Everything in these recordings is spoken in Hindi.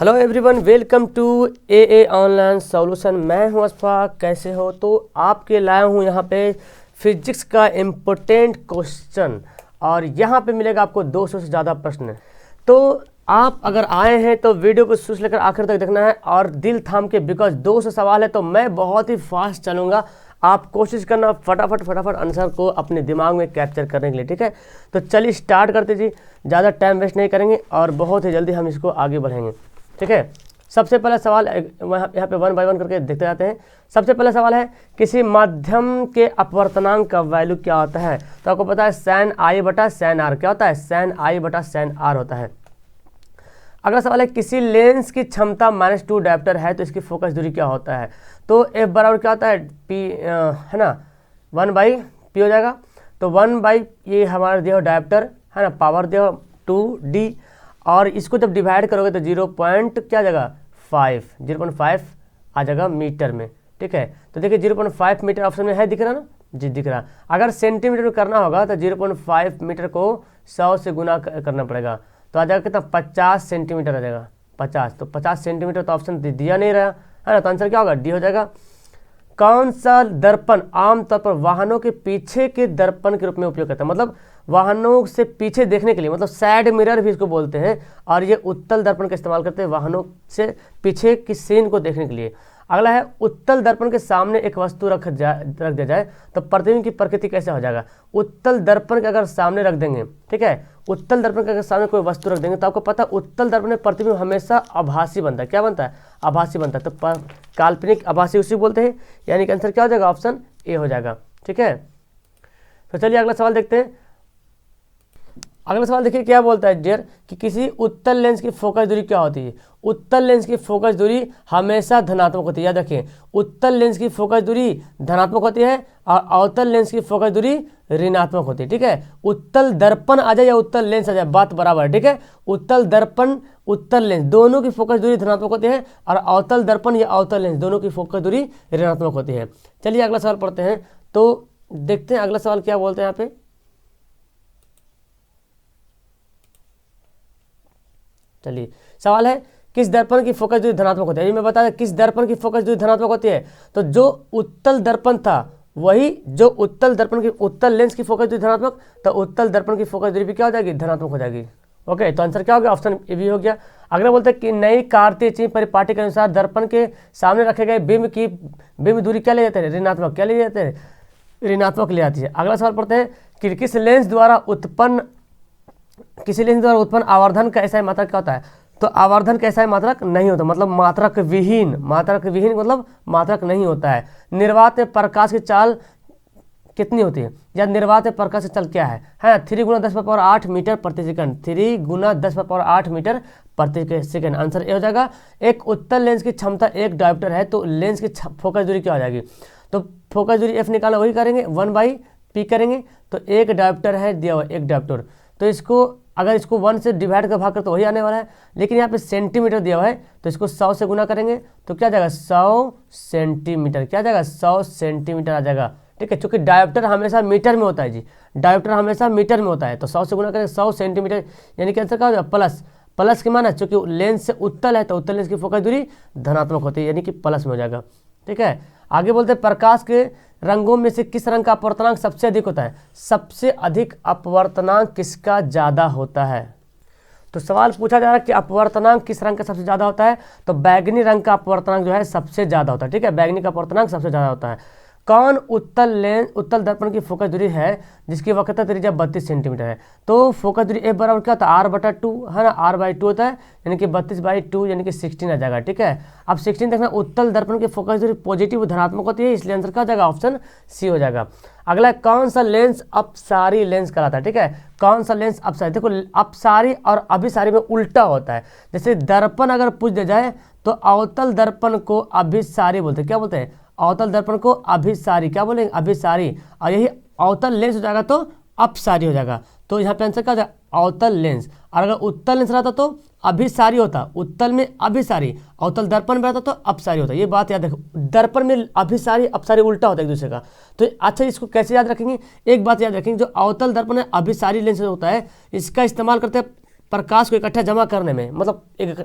Hello everyone, welcome to a online solution. मैं हूं अशफाक। कैसे हो? तो आपके लाया हूं यहाँ पे फिजिक्स का इम्पोर्टेंट क्वेश्चन और यहाँ पे मिलेगा आपको 200 से ज़्यादा प्रश्न। तो आप अगर आए हैं तो वीडियो को शुरू से लेकर आखिर तक देखना है और दिल थाम के, बिकॉज 200 सवाल है तो मैं बहुत ही फास्ट चलूँगा। आप कोशिश करना फटाफट आंसर को अपने दिमाग में कैप्चर करने के लिए, ठीक है? तो चलिए स्टार्ट करते जी, ज़्यादा टाइम वेस्ट नहीं करेंगे और बहुत ही जल्दी हम इसको आगे बढ़ेंगे, ठीक है? सबसे पहला सवाल यहाँ पे वन बाय वन करके देखते जाते हैं। सबसे पहला सवाल है, किसी माध्यम के अपवर्तनांक का वैल्यू क्या होता है? तो आपको पता है सैन आई बटा सैन आर। क्या होता है? सैन आई बटा सैन आर होता है। अगला सवाल है, किसी लेंस की क्षमता -2 डायोप्टर है तो इसकी फोकस दूरी क्या होता है? तो एफ बराबर क्या होता है? पी है ना, 1/p हो जाएगा। तो 1 ये हमारा दिया डायोप्टर है ना, पावर दिया 2d और इसको जब डिवाइड करोगे तो 0.5 आ जाएगा मीटर में, ठीक है? तो देखिए 0.5 मीटर ऑप्शन में है, दिख रहा ना जी, दिख रहा। अगर सेंटीमीटर में करना होगा तो 0.5 मीटर को 100 से गुना करना पड़ेगा, तो आ जाएगा कितना? 50 सेंटीमीटर आ जाएगा। 50, तो 50 सेंटीमीटर तो ऑप्शन दिया नहीं रहा है ना, तो आंसर क्या होगा? डी हो जाएगा। कौन सा दर्पण आमतौर पर वाहनों के पीछे के दर्पण के रूप में उपयोग करता है? मतलब वाहनों से पीछे देखने के लिए, मतलब साइड मिरर भी इसको बोलते हैं, और ये उत्तल दर्पण का इस्तेमाल करते हैं वाहनों से पीछे की सीन को देखने के लिए। अगला है, उत्तल दर्पण के सामने एक वस्तु रख दिया जाए तो प्रतिबिंब की प्रकृति कैसे हो जाएगा? उत्तल दर्पण के अगर सामने रख देंगे, ठीक है, उत्तल दर्पण के अगर सामने कोई वस्तु रख देंगे तो आपको पता है उत्तल दर्पण में प्रतिबिंब हमेशा आभासी बनता है। क्या बनता है? आभासी बनता है। तो काल्पनिक आभासी उसी बोलते हैं, यानी कि आंसर क्या हो जाएगा? ऑप्शन ए हो जाएगा, ठीक है? तो चलिए अगला सवाल देखते हैं। अगला सवाल देखिए क्या बोलता है डियर, कि किसी उत्तल लेंस की फोकस दूरी क्या होती है? उत्तल लेंस की फोकस दूरी हमेशा धनात्मक होती है। याद रखिए, उत्तल लेंस की फोकस दूरी धनात्मक होती है और अवतल लेंस की फोकस दूरी ऋणात्मक होती है, ठीक है? उत्तल दर्पण आ जाए या उत्तल लेंस आ जाए, बात बराबर है, ठीक है? उत्तल दर्पण, उत्तल लेंस दोनों की फोकस दूरी धनात्मक होती है और अवतल दर्पण या अवतल लेंस दोनों की फोकस दूरी ऋणात्मक होती है। चलिए अगला सवाल पढ़ते हैं, तो देखते हैं अगला सवाल क्या बोलते हैं यहाँ पे। चलिए सवाल है, किस दर्पण की फोकस दूरी धनात्मक होती है? ये मैं बता दें, किस दर्पण की फोकस दूरी धनात्मक होती है? तो जो उत्तल दर्पण था वही, जो उत्तल दर्पण की, उत्तल लेंस की फोकस दूरी धनात्मक, तो उत्तल दर्पण की फोकस दूरी भी क्या हो जाएगी? धनात्मक हो जाएगी। ओके, तो आंसर क्या हो गया? ऑप्शन ए भी हो गया। अगला बोलते हैं कि नई कार्तीय चिन्ह परिपाटी के अनुसार दर्पण के सामने रखे गए बिंब दूरी क्या ले जाते हैं? ऋणात्मक। क्या ले जाते हैं? ऋणात्मक ले जाती है। अगला सवाल पढ़ते हैं कि किसी लेंस द्वारा उत्पन्न आवर्धन का ऐसा मात्रक क्या होता है? तो आवर्धन का ऐसा मात्रक नहीं होता, मतलब मात्रक विहीन मतलब मात्रक नहीं होता है। निर्वात में प्रकाश की चाल कितनी होती है? या निर्वात में प्रकाश की चाल क्या है? 3 × 10⁸ मीटर प्रति सेकंड। 3 × 10⁸ मीटर प्रति सेकंड। आंसर ए हो जाएगा। एक उत्तल लेंस की क्षमता 1 डायोप्टर है तो लेंस की फोकस दूरी क्या हो जाएगी? तो फोकस दूरी एफ निकालना वही करेंगे, 1/p करेंगे। तो 1 डायोप्टर है दिया हुआ, 1 डायोप्टर, तो इसको अगर इसको 1 से डिवाइड कर भाग कर तो वही आने वाला है, लेकिन यहाँ पे सेंटीमीटर दिया हुआ है तो इसको 100 से गुना करेंगे तो क्या जाएगा? 100 सेंटीमीटर। क्या जाएगा? 100 सेंटीमीटर आ जाएगा, ठीक है? चूंकि डायोप्टर हमेशा मीटर में होता है जी, डायोप्टर हमेशा मीटर में होता है, तो 100 से गुना करेंगे 100 सेंटीमीटर, यानी कि आंसर क्या हो जाएगा? प्लस के माना, चूंकि लेंस से उत्तल है तो उत्तल लेंस की फोकस दूरी धनात्मक होती है, यानी कि प्लस में हो जाएगा, ठीक है? आगे बोलते हैं, प्रकाश के रंगों में से किस रंग का अपवर्तनांक सबसे अधिक होता है? सबसे अधिक अपवर्तनांक किसका ज़्यादा होता है? तो सवाल पूछा जा रहा है कि अपवर्तनांक किस रंग का सबसे ज़्यादा होता है? तो बैगनी रंग का अपवर्तनांक जो है सबसे ज़्यादा होता है, ठीक है? बैगनी का अपवर्तनांक सबसे ज़्यादा होता है। कौन उत्तल दर्पण की फोकस दूरी है जिसकी वक्रता त्रिज्या 32 सेंटीमीटर है? तो फोकस दूरी एफ बराबर क्या होता है? r/2 है ना, r/2 होता है, यानी कि 32/2 यानी कि 16 आ जाएगा, ठीक है? अब 16 देखना, उत्तल दर्पण की फोकस दूरी पॉजिटिव धनात्मक होती है, इसलिए आंसर क्या हो जाएगा? ऑप्शन सी हो जाएगा। अगला, कौन सा लेंस अपसारी लेंस कहलाता है? ठीक है, कौन सा लेंस अपसारी? देखो अपसारी और अभिसारी में उल्टा होता है। जैसे दर्पण अगर पूछ दिया जाए तो अवतल दर्पण को अभिसारी बोलते हैं। क्या बोलते हैं? अवतल दर्पण को अभिसारी। क्या बोलेंगे? अभिसारी। और यही अवतल लेंस हो जाएगा तो अपसारी हो जाएगा। तो यहाँ पे आंसर क्या हो जाएगा? अवतल लेंस। और अगर उत्तल लेंस रहता तो अभिसारी होता, उत्तल में अभिसारी, अवतल दर्पण में रहता तो अपसारी होता। ये बात याद रखो, दर्पण में अभिसारी अपसारी उल्टा होता है एक दूसरे का। तो अच्छा, इसको कैसे याद रखेंगे? एक बात याद रखेंगे, जो अवतल दर्पण है अभिसारी लेंस होता है, इसका इस्तेमाल करते हैं प्रकाश को इकट्ठा जमा करने में, मतलब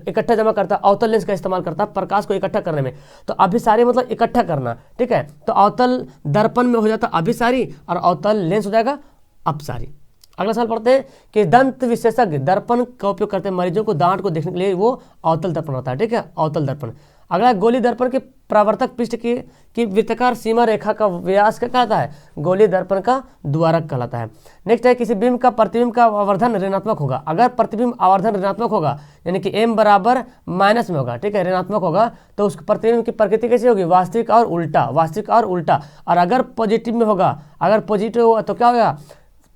इकट्ठा जमा करता है, अवतल लेंस का इस्तेमाल करता है प्रकाश को इकट्ठा करने में। तो अभिसारी मतलब इकट्ठा करना, ठीक है। तो अवतल दर्पण में हो जाता अभिसारी और अवतल लेंस हो जाएगा अपसारी। अगला सवाल पढ़ते हैं कि दंत विशेषज्ञ दर्पण का उपयोग करते हैं मरीजों को दांत को देखने के लिए, वो अवतल दर्पण होता है, ठीक है, अवतल दर्पण। अगला गोली दर्पण के परावर्तक पृष्ठ की वृत्ताकार सीमा रेखा का व्यास क्या कहलाता है, गोली दर्पण का द्वारक कहलाता है। नेक्स्ट है किसी बिंब का प्रतिबिंब का आवर्धन ऋणात्मक होगा। अगर प्रतिबिंब आवर्धन ऋणात्मक होगा यानी कि m बराबर माइनस में होगा, ठीक है, ऋणात्मक होगा, तो उस प्रतिबिंब की प्रकृति कैसी होगी, वास्तविक और उल्टा, वास्तविक और उल्टा। और अगर पॉजिटिव में होगा, अगर पॉजिटिव होगा तो क्या होगा,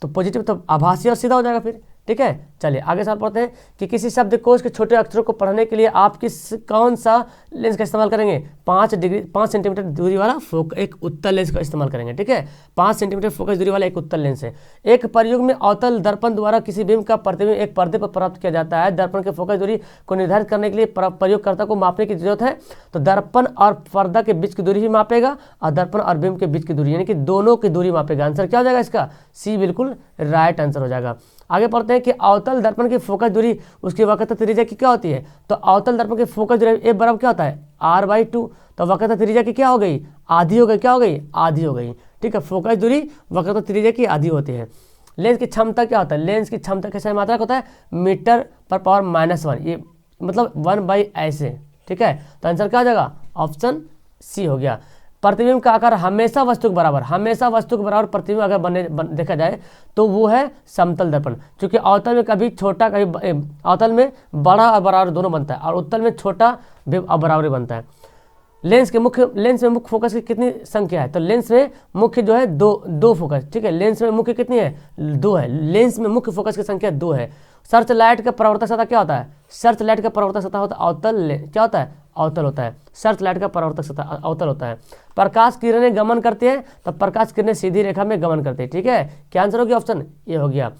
तो पॉजिटिव तो आभासी और सीधा हो जाएगा फिर, ठीक है। चलिए आगे सवाल पढ़ते हैं कि किसी शब्दकोश के छोटे अक्षरों को पढ़ने के लिए आप कौन सा लेंस का इस्तेमाल करेंगे, 5 सेंटीमीटर दूरी वाला एक उत्तल लेंस का इस्तेमाल करेंगे, ठीक है। 5 सेंटीमीटर फोकस दूरी वाला एक उत्तल लेंस है। एक प्रयोग में अवतल दर्पण द्वारा किसी बिंब का प्रतिबिंब एक पर्दे पर प्राप्त किया जाता है। दर्पण के फोकस दूरी को निर्धारित करने के लिए प्रयोगकर्ता को मापने की जरूरत है। तो दर्पण और पर्दा के बीच की दूरी ही मापेगा और दर्पण और बिंब के बीच की दूरी यानी कि दोनों की दूरी मापेगा। आंसर क्या हो जाएगा इसका, सी बिल्कुल राइट आंसर हो जाएगा। आगे पढ़ते हैं कि अवतल दर्पण की फोकस दूरी उसकी वक्रता त्रिज्या की क्या होती है। तो अवतल दर्पण की फोकस दूरी ए बराबर क्या होता है, r/2। तो वक्रता त्रिज्या की क्या हो गई, आधी हो गई, क्या हो गई, आधी हो गई, ठीक है। फोकस दूरी वक्रता त्रिज्या की आधी होती है। लेंस की क्षमता क्या होता है, लेंस की क्षमता कैसे मात्रक होता है, मीटर पर पावर -1, ये मतलब 1/, ऐसे, ठीक है। तो आंसर क्या हो जाएगा, ऑप्शन सी हो गया। प्रतिबिंब का आकार हमेशा वस्तु के बराबर, हमेशा वस्तु के बराबर प्रतिबिंब अगर देखा जाए तो वो है समतल दर्पण। क्योंकि अवतल में कभी छोटा कभी अवतल में बड़ा और बराबर दोनों बनता है और उत्तल में छोटा और बराबर बनता है। लेंस में मुख्य फोकस की कितनी संख्या है, तो लेंस में मुख्य जो है दो फोकस, ठीक है। लेंस में मुख्य कितनी है, 2 है। लेंस में मुख्य फोकस की संख्या 2 है। सर्च लाइट का परावर्तक सतह क्या होता है, सर्च लाइट का परावर्तक सतह होता है अवतल, क्या होता है, अवतल होता है। सर्च लाइट का परावर्तक सतह अवतल होता है। प्रकाश किरणें गमन करती है, तो प्रकाश किरणें सीधी रेखा में गमन करती है, ठीक है। क्या आंसर हो गया, ऑप्शन ये हो गया।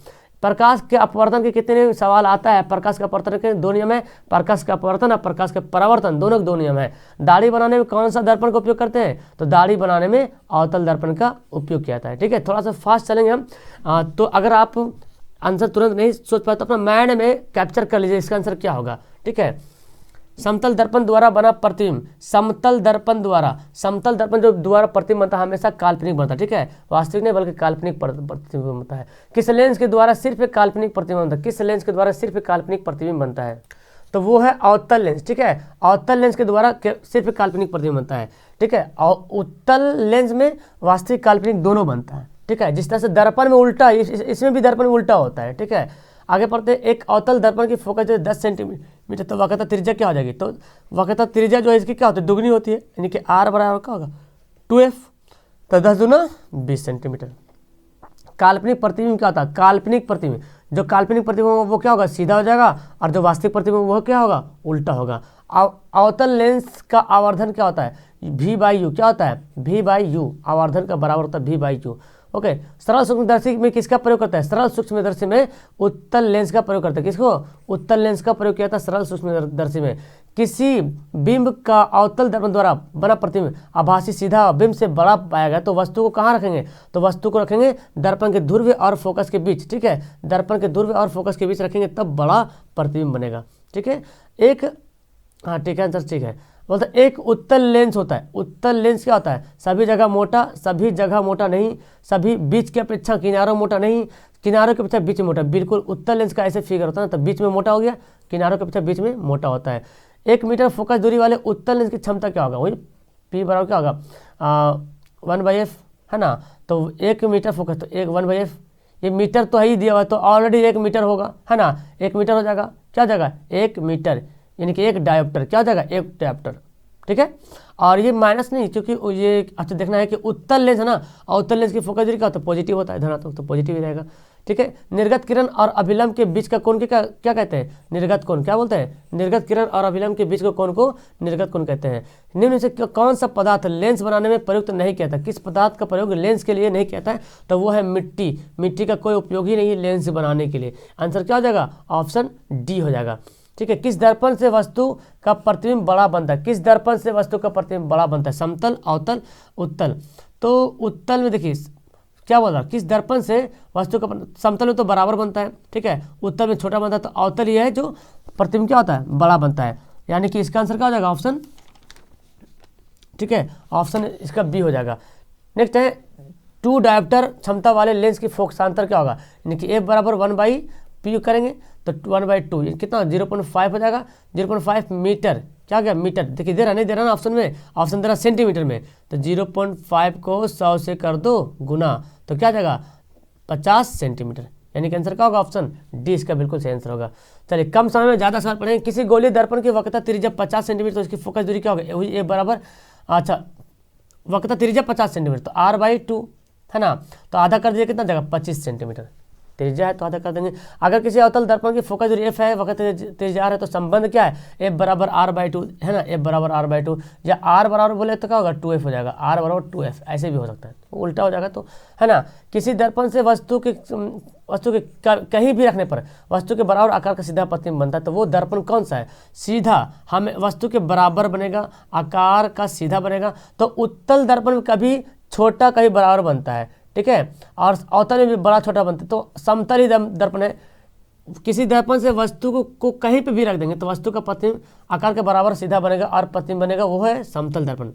प्रकाश के अपवर्तन के कितने सवाल आता है, प्रकाश का अपवर्तन के 2 नियम है, प्रकाश का अपवर्तन और प्रकाश का परावर्तन, दोनों के 2 नियम है। दाढ़ी बनाने में कौन सा दर्पण का उपयोग करते हैं, तो दाढ़ी बनाने में अवतल दर्पण का उपयोग किया जाता है, ठीक है। थोड़ा सा फास्ट चलेंगे हम, तो अगर आप आंसर तुरंत नहीं सोच पाए तो अपना माइंड में कैप्चर कर लीजिए इसका आंसर क्या होगा, ठीक है। समतल दर्पण द्वारा बना प्रतिबिंब, समतल दर्पण जो द्वारा प्रतिबिंब बनता है हमेशा काल्पनिक बनता है, ठीक है, वास्तविक नहीं बल्कि काल्पनिक प्रतिबिंब बनता है। किस लेंस के द्वारा सिर्फ एक काल्पनिक प्रतिबिंब बनता है, किस लेंस के द्वारा सिर्फ एक काल्पनिक प्रतिबिंब बनता है, तो वो है अवतल लेंस, ठीक है। अवतल लेंस के द्वारा सिर्फ काल्पनिक प्रतिबिंब बनता है, ठीक है। और उत्तल लेंस में वास्तविक काल्पनिक दोनों बनता है, ठीक है। जिस तरह से दर्पण में उल्टा, इसमें भी दर्पण में उल्टा होता है, ठीक है। आगे पढ़ते हैं, एक अवतल दर्पण की फोकस जो है 10 सेंटीमीटर, तो वक्रता त्रिज्या क्या हो जाएगी, तो वक्रता त्रिज्या जो है इसकी क्या होती है, दुगनी होती है, यानी कि r बराबर क्या होगा 2f, तो 10 दूना 20 सेंटीमीटर। काल्पनिक प्रतिबिंब क्या होता है, काल्पनिक प्रतिबिंब, जो काल्पनिक प्रतिबिंब वो क्या होगा, सीधा हो जाएगा, और जो वास्तविक प्रतिबिंब वो क्या होगा, उल्टा होगा। अवतल लेंस का आवर्धन क्या होता है, v/u, क्या होता है, v/u, आवर्धन का बराबर होता है v/u, ओके। सरल सूक्ष्मदर्शी में किसका प्रयोग करता है, सरल सूक्ष्मदर्शी में उत्तल लेंस का प्रयोग करता है। किसको, उत्तल लेंस का प्रयोग किया था सरल सूक्ष्मदर्शी में। किसी बिंब का अवतल दर्पण द्वारा बना प्रतिबिंब आभासी सीधा बिंब से बड़ा पाया गया तो वस्तु को कहाँ रखेंगे, तो वस्तु को रखेंगे दर्पण के ध्रुव और फोकस के बीच, ठीक है। दर्पण के ध्रुव और फोकस के बीच रखेंगे तब बड़ा प्रतिबिंब बनेगा, ठीक है। एक, हाँ ठीक है, आंसर ठीक है। बोलते एक उत्तल लेंस होता है, उत्तल लेंस क्या होता है, सभी जगह मोटा नहीं, सभी बीच की अपेक्षा किनारों मोटा नहीं, किनारों की अपेक्षा बीच में मोटा, बिल्कुल उत्तल लेंस का ऐसे फिगर होता है ना, तो बीच में मोटा हो गया, किनारों की अपेक्षा बीच में मोटा होता है। 1 मीटर फोकस दूरी वाले उत्तल लेंस की क्षमता क्या होगा, वही P बराबर क्या होगा 1/f, है ना। तो 1 मीटर फोकस, तो 1/f, ये मीटर तो है ही दिया हुआ, तो ऑलरेडी 1 मीटर होगा, है ना, 1 मीटर हो जाएगा, क्या हो जाएगा 1 मीटर, यानी कि 1 डायोप्टर, क्या हो जाएगा 1 डायोप्टर, ठीक है। और ये माइनस नहीं, क्योंकि ये अच्छा देखना है कि उत्तल लेंस है ना, और उत्तल लेंस की फोकस दूरी क्या होता है, पॉजिटिव होता है, धनात्मक, तो पॉजिटिव ही रहेगा, ठीक है। निर्गत किरण और अभिलंब के बीच का कोण के क्या कहते हैं, निर्गत कोण, क्या बोलते हैं, निर्गत किरण और अभिलंब के बीच के कोण को निर्गत कोण कहते हैं। निम्न से कौन सा पदार्थ लेंस बनाने में प्रयुक्त नहीं किया था, किस पदार्थ का प्रयोग लेंस के लिए नहीं किया था, तो वो है मिट्टी। मिट्टी का कोई उपयोग ही नहीं है लेंस बनाने के लिए। आंसर क्या हो जाएगा, ऑप्शन डी हो जाएगा, ठीक है। किस दर्पण से वस्तु का प्रतिबिंब बड़ा बनता है, किस दर्पण से वस्तु का प्रतिबिंब बड़ा बनता है, समतल, अवतल, उत्तल। तो उत्तल में देखिए क्या बोल रहा किस दर्पण से वस्तु का समतल में तो बराबर बनता है, ठीक है, उत्तल में छोटा बनता है, तो अवतल ये है जो प्रतिबिंब क्या होता है बड़ा बनता है, यानी कि इसका आंसर क्या हो जाएगा ऑप्शन, ठीक है, ऑप्शन इसका बी हो जाएगा। नेक्स्ट है 2 डायोप्टर क्षमता वाले लेंस की फोकसांतर क्या होगा, यानी कि एफ बराबर 1/p करेंगे तो 1/2 कितना 0.5 हो जाएगा, 0.5 मीटर, क्या गया मीटर, देखिए दे रहा नहीं दे रहा ना ऑप्शन में, ऑप्शन दे रहा सेंटीमीटर में, तो 0.5 को 100 से कर दो गुना, तो क्या जाएगा 50 सेंटीमीटर, यानी कि आंसर क्या होगा ऑप्शन डी इसका बिल्कुल सही आंसर होगा। चलिए कम समय में ज़्यादा सवाल पढ़ेंगे। किसी गोलीय दर्पण की वक्रता त्रिज्या 50 सेंटीमीटर तो इसकी फोकस दूरी क्या होगी, ए बराबर, अच्छा वक्रता त्रिज्या 50 सेंटीमीटर तो r/2 है ना, तो आधा कर दिया कितना जाएगा 25 सेंटीमीटर, त्रिज्या है तो आधा कर देंगे। अगर किसी अवतल दर्पण की फोकस दूरी एफ है, वक्रता त्रिज्या r है, तो संबंध क्या है एफ बराबर r/2 है ना, एफ बराबर r/2, या r बराबर बोले तो क्या होगा 2f हो जाएगा, r बराबर 2f, ऐसे भी हो सकता है, उल्टा हो जाएगा तो है ना। किसी दर्पण से वस्तु के कहीं भी रखने पर वस्तु के बराबर आकार का सीधा प्रतिबिंब बनता है, तो वो दर्पण कौन सा है, सीधा हमें वस्तु के बराबर बनेगा, आकार का सीधा बनेगा, तो उत्तल दर्पण में कभी छोटा कभी बराबर बनता है, ठीक है, और अवतल में भी बड़ा छोटा बनता है, तो समतल ही दर्पण है। किसी दर्पण से वस्तु को कहीं पे भी रख देंगे तो वस्तु का प्रतिबिंब आकार के बराबर सीधा बनेगा और प्रतिबिंब बनेगा, वो है समतल दर्पण।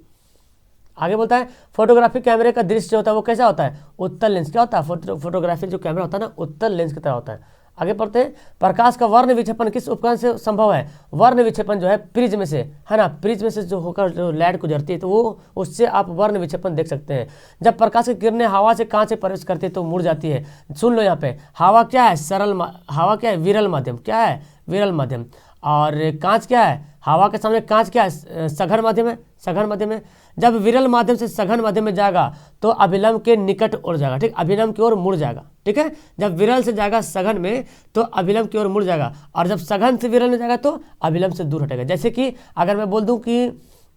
आगे बोलता है फोटोग्राफी कैमरे का दृश्य जो होता है वो कैसा होता है, उत्तल लेंस, क्या होता है फोटोग्राफी जो कैमरा होता है ना उत्तल लेंस की तरह होता है। आगे पढ़ते हैं प्रकाश का वर्ण विक्षेपण किस उपकरण से संभव है, वर्ण विक्षेपण जो है प्रिज्म से, है ना, प्रिज्म से जो होकर जो लाइट गुजरती है तो वो उससे आप वर्ण विक्षेपण देख सकते हैं। जब प्रकाश की किरणें हवा से कांच से प्रवेश करती है तो मुड़ जाती है। सुन लो यहाँ पे, हवा क्या है हवा क्या है विरल माध्यम, क्या है विरल माध्यम, और कांच क्या है, हवा के सामने कांच क्या है सघन माध्यम है, सघन माध्यम है। जब विरल माध्यम से सघन माध्यम में जाएगा तो अभिलंब के निकट ओर जाएगा, ठीक, अभिलंब की ओर मुड़ जाएगा, ठीक है, जब विरल से जाएगा सघन में तो अभिलंब की ओर मुड़ जाएगा, और जब सघन से विरल में जाएगा तो अभिलंब से दूर हटेगा। जैसे कि अगर मैं बोल दूं कि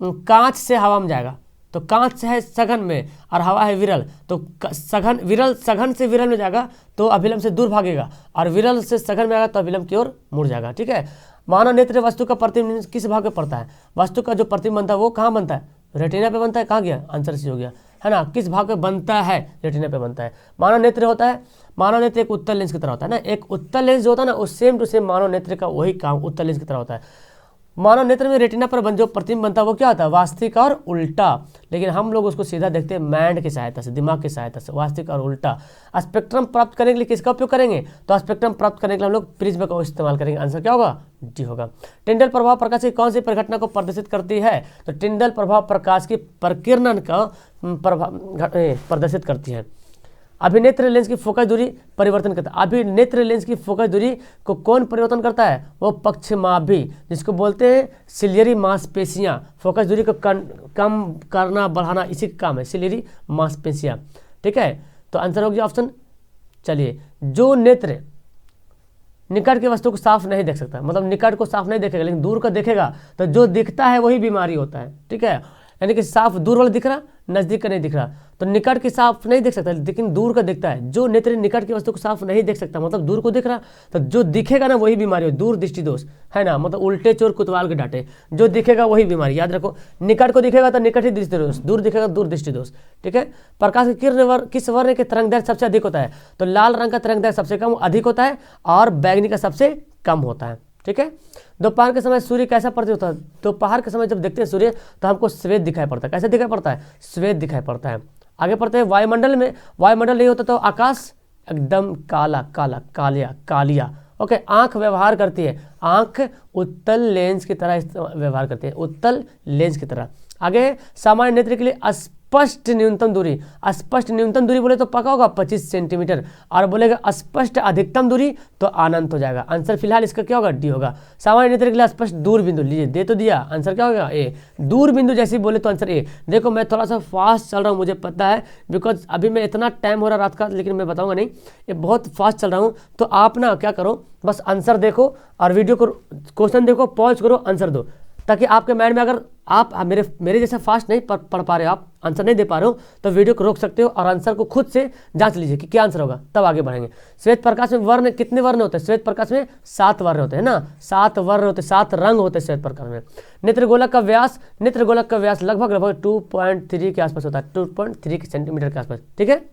कांच से हवा में जाएगा तो कांच है सघन में और हवा है विरल, तो सघन से विरल में जाएगा तो अभिलंब से दूर भागेगा, और विरल से सघन में आएगा तो अभिलंब की ओर मुड़ जाएगा, ठीक है। मानव नेत्र वस्तु का प्रतिबिंब किस भाग में पड़ता है, वस्तु का जो प्रतिबिंब बनता है वो कहाँ बनता है, रेटिना पे बनता है, कहाँ गया आंसर सी हो गया, है ना, किस भाग पे बनता है, रेटिना पे बनता है। मानव नेत्र होता है, मानव नेत्र एक उत्तल लेंस की तरह होता है ना, एक उत्तल लेंस जो होता है ना वो सेम टू सेम मानव नेत्र का वही काम उत्तल लेंस की तरह होता है। मानव नेत्र में रेटिना पर जो प्रतिबिंब बनता है वो क्या होता है, वास्तविक और उल्टा, लेकिन हम लोग उसको सीधा देखते हैं माइंड की सहायता से, दिमाग की सहायता से, वास्तविक और उल्टा। स्पेक्ट्रम प्राप्त करने के लिए किसका उपयोग करेंगे, तो स्पेक्ट्रम प्राप्त करने के लिए हम लोग प्रिज्म का इस्तेमाल करेंगे, आंसर क्या होगा डी होगा। टिंडल प्रभाव प्रकाश की कौन सी परिघटना को प्रदर्शित करती है, तो टिंडल प्रभाव प्रकाश की प्रकीर्णन का प्रदर्शित करती है। अभिनेत्र लेंस की फोकस दूरी परिवर्तन करता है, अभिनेत्र लेंस की फोकस दूरी को कौन परिवर्तन करता है, वो पक्षमाभि, जिसको बोलते हैं सिलियरी मांसपेशियां, फोकस दूरी को कम करना बढ़ाना इसी का काम है, सिलियरी मांसपेशियां, ठीक है। तो आंसर हो गया ऑप्शन। चलिए, जो नेत्र निकट की वस्तु को साफ नहीं देख सकता, मतलब निकट को साफ नहीं देखेगा लेकिन दूर का देखेगा, तो जो दिखता है वही बीमारी होता है, ठीक है, यानी कि साफ दूर वाला दिख रहा नजदीक का नहीं दिख रहा, तो निकट की साफ नहीं देख सकता लेकिन दूर का दिखता है। जो नेत्र निकट की वस्तु को साफ नहीं देख सकता मतलब दूर को दिख रहा, तो जो दिखेगा ना वही बीमारी हो, दूर दृष्टि दोष, है ना, मतलब उल्टे चोर कुतवाल के डांटे, जो दिखेगा वही बीमारी, याद रखो, निकट को दिखेगा तो निकट ही दृष्टि दोष, दूर दिखेगा दूर दृष्टि दोष, ठीक है। प्रकाश की किरण किस वर्ण के तरंगदैर्घ्य सबसे अधिक होता है, तो लाल रंग का तरंगदैर्घ्य सबसे कम अधिक होता है और बैंगनी का सबसे कम होता है, ठीक है। दोपहर के समय सूर्य कैसा प्रतीत होता है, दोपहर के समय जब देखते हैं सूर्य तो हमको श्वेत दिखाई पड़ता है, कैसे दिखाई पड़ता है, श्वेत दिखाई पड़ता है। आगे पढ़ते हैं वायुमंडल में, वायुमंडल नहीं होता तो आकाश एकदम काला काला कालिया, ओके। आंख व्यवहार करती है, आंख उत्तल लेंस की तरह व्यवहार करती है, उत्तल लेंस की तरह। आगे सामान्य नेत्र के लिए स्पष्ट न्यूनतम दूरी, स्पष्ट न्यूनतम दूरी बोले तो पक्का होगा 25 सेंटीमीटर, और बोलेगा स्पष्ट अधिकतम दूरी तो अनंत हो जाएगा। आंसर फिलहाल इसका क्या होगा, डी होगा। सामान्य नेत्र के लिए स्पष्ट दूर बिंदु, लीजिए दे तो दिया, आंसर क्या होगा ए, दूर बिंदु जैसे बोले तो आंसर ए। देखो मैं थोड़ा सा फास्ट चल रहा हूँ, मुझे पता है, बिकॉज अभी मैं इतना टाइम हो रहा रात का, लेकिन मैं बताऊंगा नहीं, ये बहुत फास्ट चल रहा हूँ, तो आप ना क्या करो, बस आंसर देखो और वीडियो को क्वेश्चन देखो, पॉज करो, आंसर दो, ताकि आपके माइंड में अगर आप मेरे जैसा फास्ट नहीं पढ़ पा रहे हो, आप आंसर नहीं दे पा रहे हो, तो वीडियो को रोक सकते हो और आंसर को खुद से जांच लीजिए कि क्या आंसर होगा, तब आगे बढ़ेंगे। श्वेत प्रकाश में वर्ण कितने वर्ण होते हैं, श्वेत प्रकाश में 7 वर्ण होते हैं ना, 7 वर्ण होते हैं, 7 रंग होते हैं श्वेत प्रकाश में। नेत्रगोलक का व्यास, नेत्रगोलक का व्यास लगभग 2.3 के आसपास होता है, 2.3 सेंटीमीटर के आसपास, ठीक है।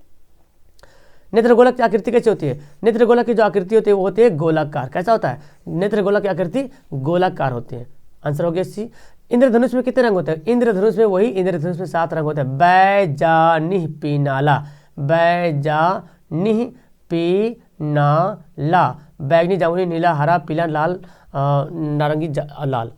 नेत्रगोलक की आकृति कैसी होती है? नेत्रगोलक की जो आकृति होती है वो होती है गोलाकार। कैसा होता है? नेत्रगोलक की आकृति गोलाकार होती है। आंसर हो गया सी। इंद्रधनुष में कितने रंग होते हैं? इंद्रधनुष में वही इंद्रधनुष में 7 रंग होते हैं। बैजानिह पीनाला, बैजानिह पीनाला, बैगनी, जामुनी, नीला, हरा, पीला, लाल, नारंगी, लाल।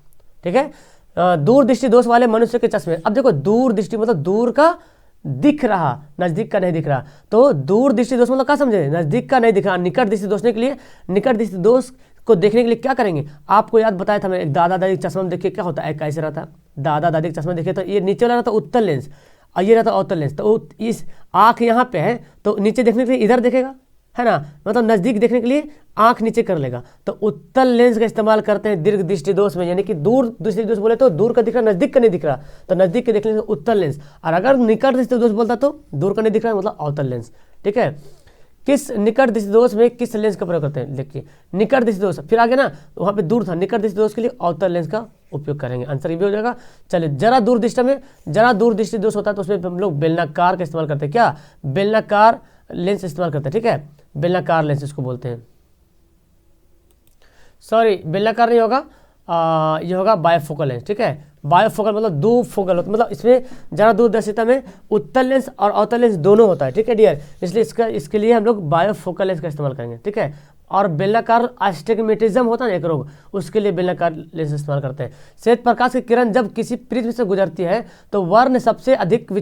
ठीक है। दूर दृष्टि दोष वाले मनुष्य के चश्मे। अब देखो दूर दृष्टि मतलब दूर का दिख रहा, नजदीक का नहीं दिख रहा। तो दूर दृष्टि दोष मतलब क्या समझे? नजदीक का नहीं दिख रहा। निकट दृष्टि दोषने के लिए, निकट दृष्टि दोष को देखने के लिए क्या करेंगे? आपको याद बताया था मैं, एक दादा दादी चश्मा में देखिए क्या होता है, कैसे रहता है। दादा दादी के चश्मा देखिए तो ये नीचे वाला रहता है उत्तल लेंस और ये रहता है अवतल लेंस। तो इस आँख यहाँ पे है तो नीचे देखने के लिए इधर देखेगा, है ना, मतलब नज़दीक देखने के लिए आंख नीचे कर लेगा। तो उत्तल लेंस का इस्तेमाल करते हैं दीर्घ दृष्टि दोष में, यानी कि दूर दृष्टि दोष बोले तो दूर का दिख रहा, नज़दीक का नहीं दिख रहा, तो नज़दीक के देखने से उत्तल लेंस। और अगर निकट दृष्टि दोष बोलता तो दूर का नहीं दिख रहा मतलब अवतल लेंस। ठीक है। किस निकट दृष्टि दोष में किस लेंस का प्रयोग करते हैं? देखिए निकट दृष्टि दोष, फिर आगे ना वहाँ पे दूर था, निकट दृष्टि दोष के लिए अवतल लेंस का उपयोग करेंगे। आंसर ये भी हो जाएगा। चलिए जरा दूर दृष्टि में, जरा दूर दृष्टि दोष होता है तो उसमें हम लोग बेलनाकार का इस्तेमाल करते हैं। क्या? बेलनाकार लेंस इस्तेमाल करते हैं। ठीक है, बेलनाकार लेंस इसको बोलते हैं। सॉरी बेलनाकार नहीं होगा, ये होगा बायोफोकल लेंस। ठीक है, बायोफोकल मतलब दो फोकल होता है, मतलब इसमें जरा दूरदर्शिता में उत्तल लेंस और अवतल लेंस दोनों होता है। ठीक है डियर, इसलिए इसके लिए हम लोग बायोफोकल लेंस का इस्तेमाल करेंगे। ठीक है, और बेलनाकार आस्टिग्मेटिज्म होता है ना एक रोग, उसके लिए बेलनाकार लेंस इस्तेमाल करते हैं। श्वेत प्रकाश की किरण जब किसी प्रिज्म से गुजरती है तो वर्ण सबसे अधिक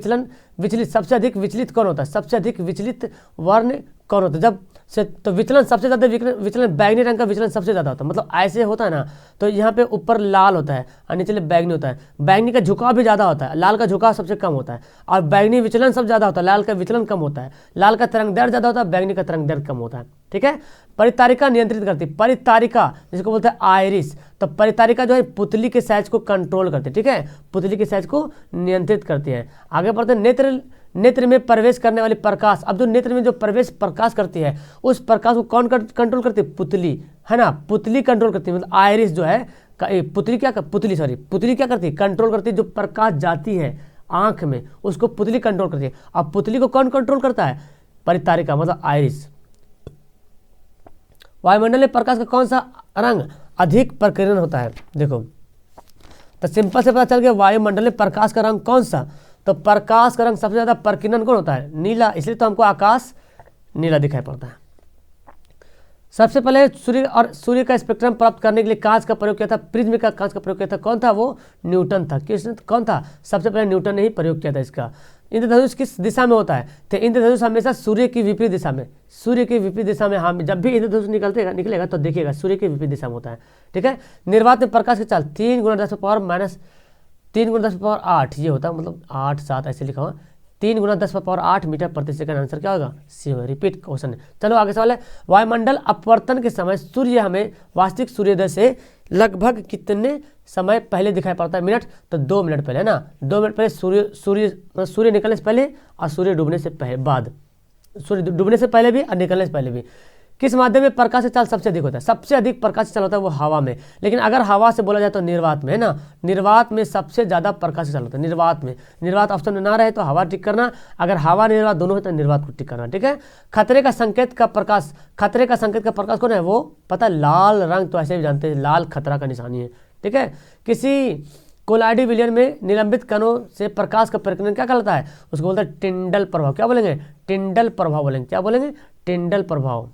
सबसे अधिक विचलित कौन होता है? सबसे अधिक विचलित वर्ण कौन होता है? जब से तो विचलन सबसे ज़्यादा विचलन बैगनी रंग का विचलन सबसे ज़्यादा होता है, मतलब ऐसे होता है ना, तो यहाँ पे ऊपर लाल होता है और नीचे बैगनी होता है। बैगनी का झुकाव भी ज़्यादा होता है, लाल का झुकाव सबसे कम होता है, और बैगनी विचलन सब ज़्यादा होता है, लाल का विचलन कम होता है। लाल का तरंग दैर्घ्य ज़्यादा होता है, बैगनी का तरंग दैर्घ्य कम होता है। ठीक है। परितारिका नियंत्रित करती है, परितारिका जिसको बोलते हैं आयरिस, तो परितारिका जो है पुतली के साइज को कंट्रोल करती है। ठीक है, पुतली के साइज को नियंत्रित करती है। आगे बढ़ते हैं नेत्र में प्रवेश करने वाली प्रकाश। अब जो नेत्र में जो प्रवेश प्रकाश करती है उस प्रकाश को कौन कंट्रोल करती है? पुतली, है ना, पुतली कंट्रोल करती है। मतलब आयरिस जो है पुतली क्या करती है? कंट्रोल करती है। जो प्रकाश जाती है आंख में उसको पुतली कंट्रोल करती है। अब पुतली को कौन कंट्रोल करता है? परितारिका मतलब आयरिस। वायुमंडल में प्रकाश का कौन सा रंग अधिक प्रकीर्णन होता है? देखो तो सिंपल से पता चल गया वायुमंडल में प्रकाश का रंग कौन सा, तो प्रकाश का रंग सबसे ज्यादा प्रकीर्णन कौन होता है? नीला, इसलिए तो हमको आकाश नीला दिखाई पड़ता है। सबसे पहले सूर्य का स्पेक्ट्रम प्राप्त करने के लिए कांच का प्रयोग किया था, प्रिज्म का कांच का प्रयोग किया था। कौन था वो? न्यूटन था। कौन था? सबसे पहले न्यूटन ने ही प्रयोग किया था इसका। इंद्रधनुष किस दिशा में होता है? तो इंद्रधनुष हमेशा सूर्य की विपरीत दिशा में, हम जब भी इंद्रधनुष निकलेगा तो देखिएगा सूर्य की विपरीत दिशा में होता है। ठीक है। निर्वात में प्रकाश की चाल 3 × 10⁻⁸ ये होता है, मतलब 8 7 ऐसे लिखा हुआ, 3 × 10⁸ मीटर प्रति सेकंड। आंसर क्या होगा? सी होगा। रिपीट क्वेश्चन है। चलो आगे सवाल है, वायुमंडल अपवर्तन के समय सूर्य हमें वास्तविक सूर्योदय से लगभग कितने समय पहले दिखाई पड़ता है? मिनट, तो 2 मिनट पहले, है ना, 2 मिनट पहले सूर्य निकलने से पहले और सूर्य डूबने से बाद, सूर्य डूबने से पहले भी और निकलने से पहले भी। किस माध्यम में प्रकाश की चाल सबसे अधिक होता है? सबसे अधिक प्रकाश की चाल होता है वो हवा में, लेकिन अगर हवा से बोला जाए तो निर्वात में, है ना, निर्वात में सबसे ज़्यादा प्रकाश की चाल होता है। निर्वात ऑप्शन में ना रहे तो हवा टिक करना, अगर हवा निर्वात दोनों है तो निर्वात को टिक करना। ठीक है। खतरे का संकेत का प्रकाश कौन है? वो पता है, लाल रंग, तो ऐसे भी जानते हैं लाल खतरा का निशानी है। ठीक है। किसी कोलाइडी विलयन में निलंबित कणों से प्रकाश का प्रकीर्णन क्या कहलाता है? उसको बोलते हैं टिंडल प्रभाव। क्या बोलेंगे? टिंडल प्रभाव बोलेंगे। क्या बोलेंगे? टिंडल प्रभाव।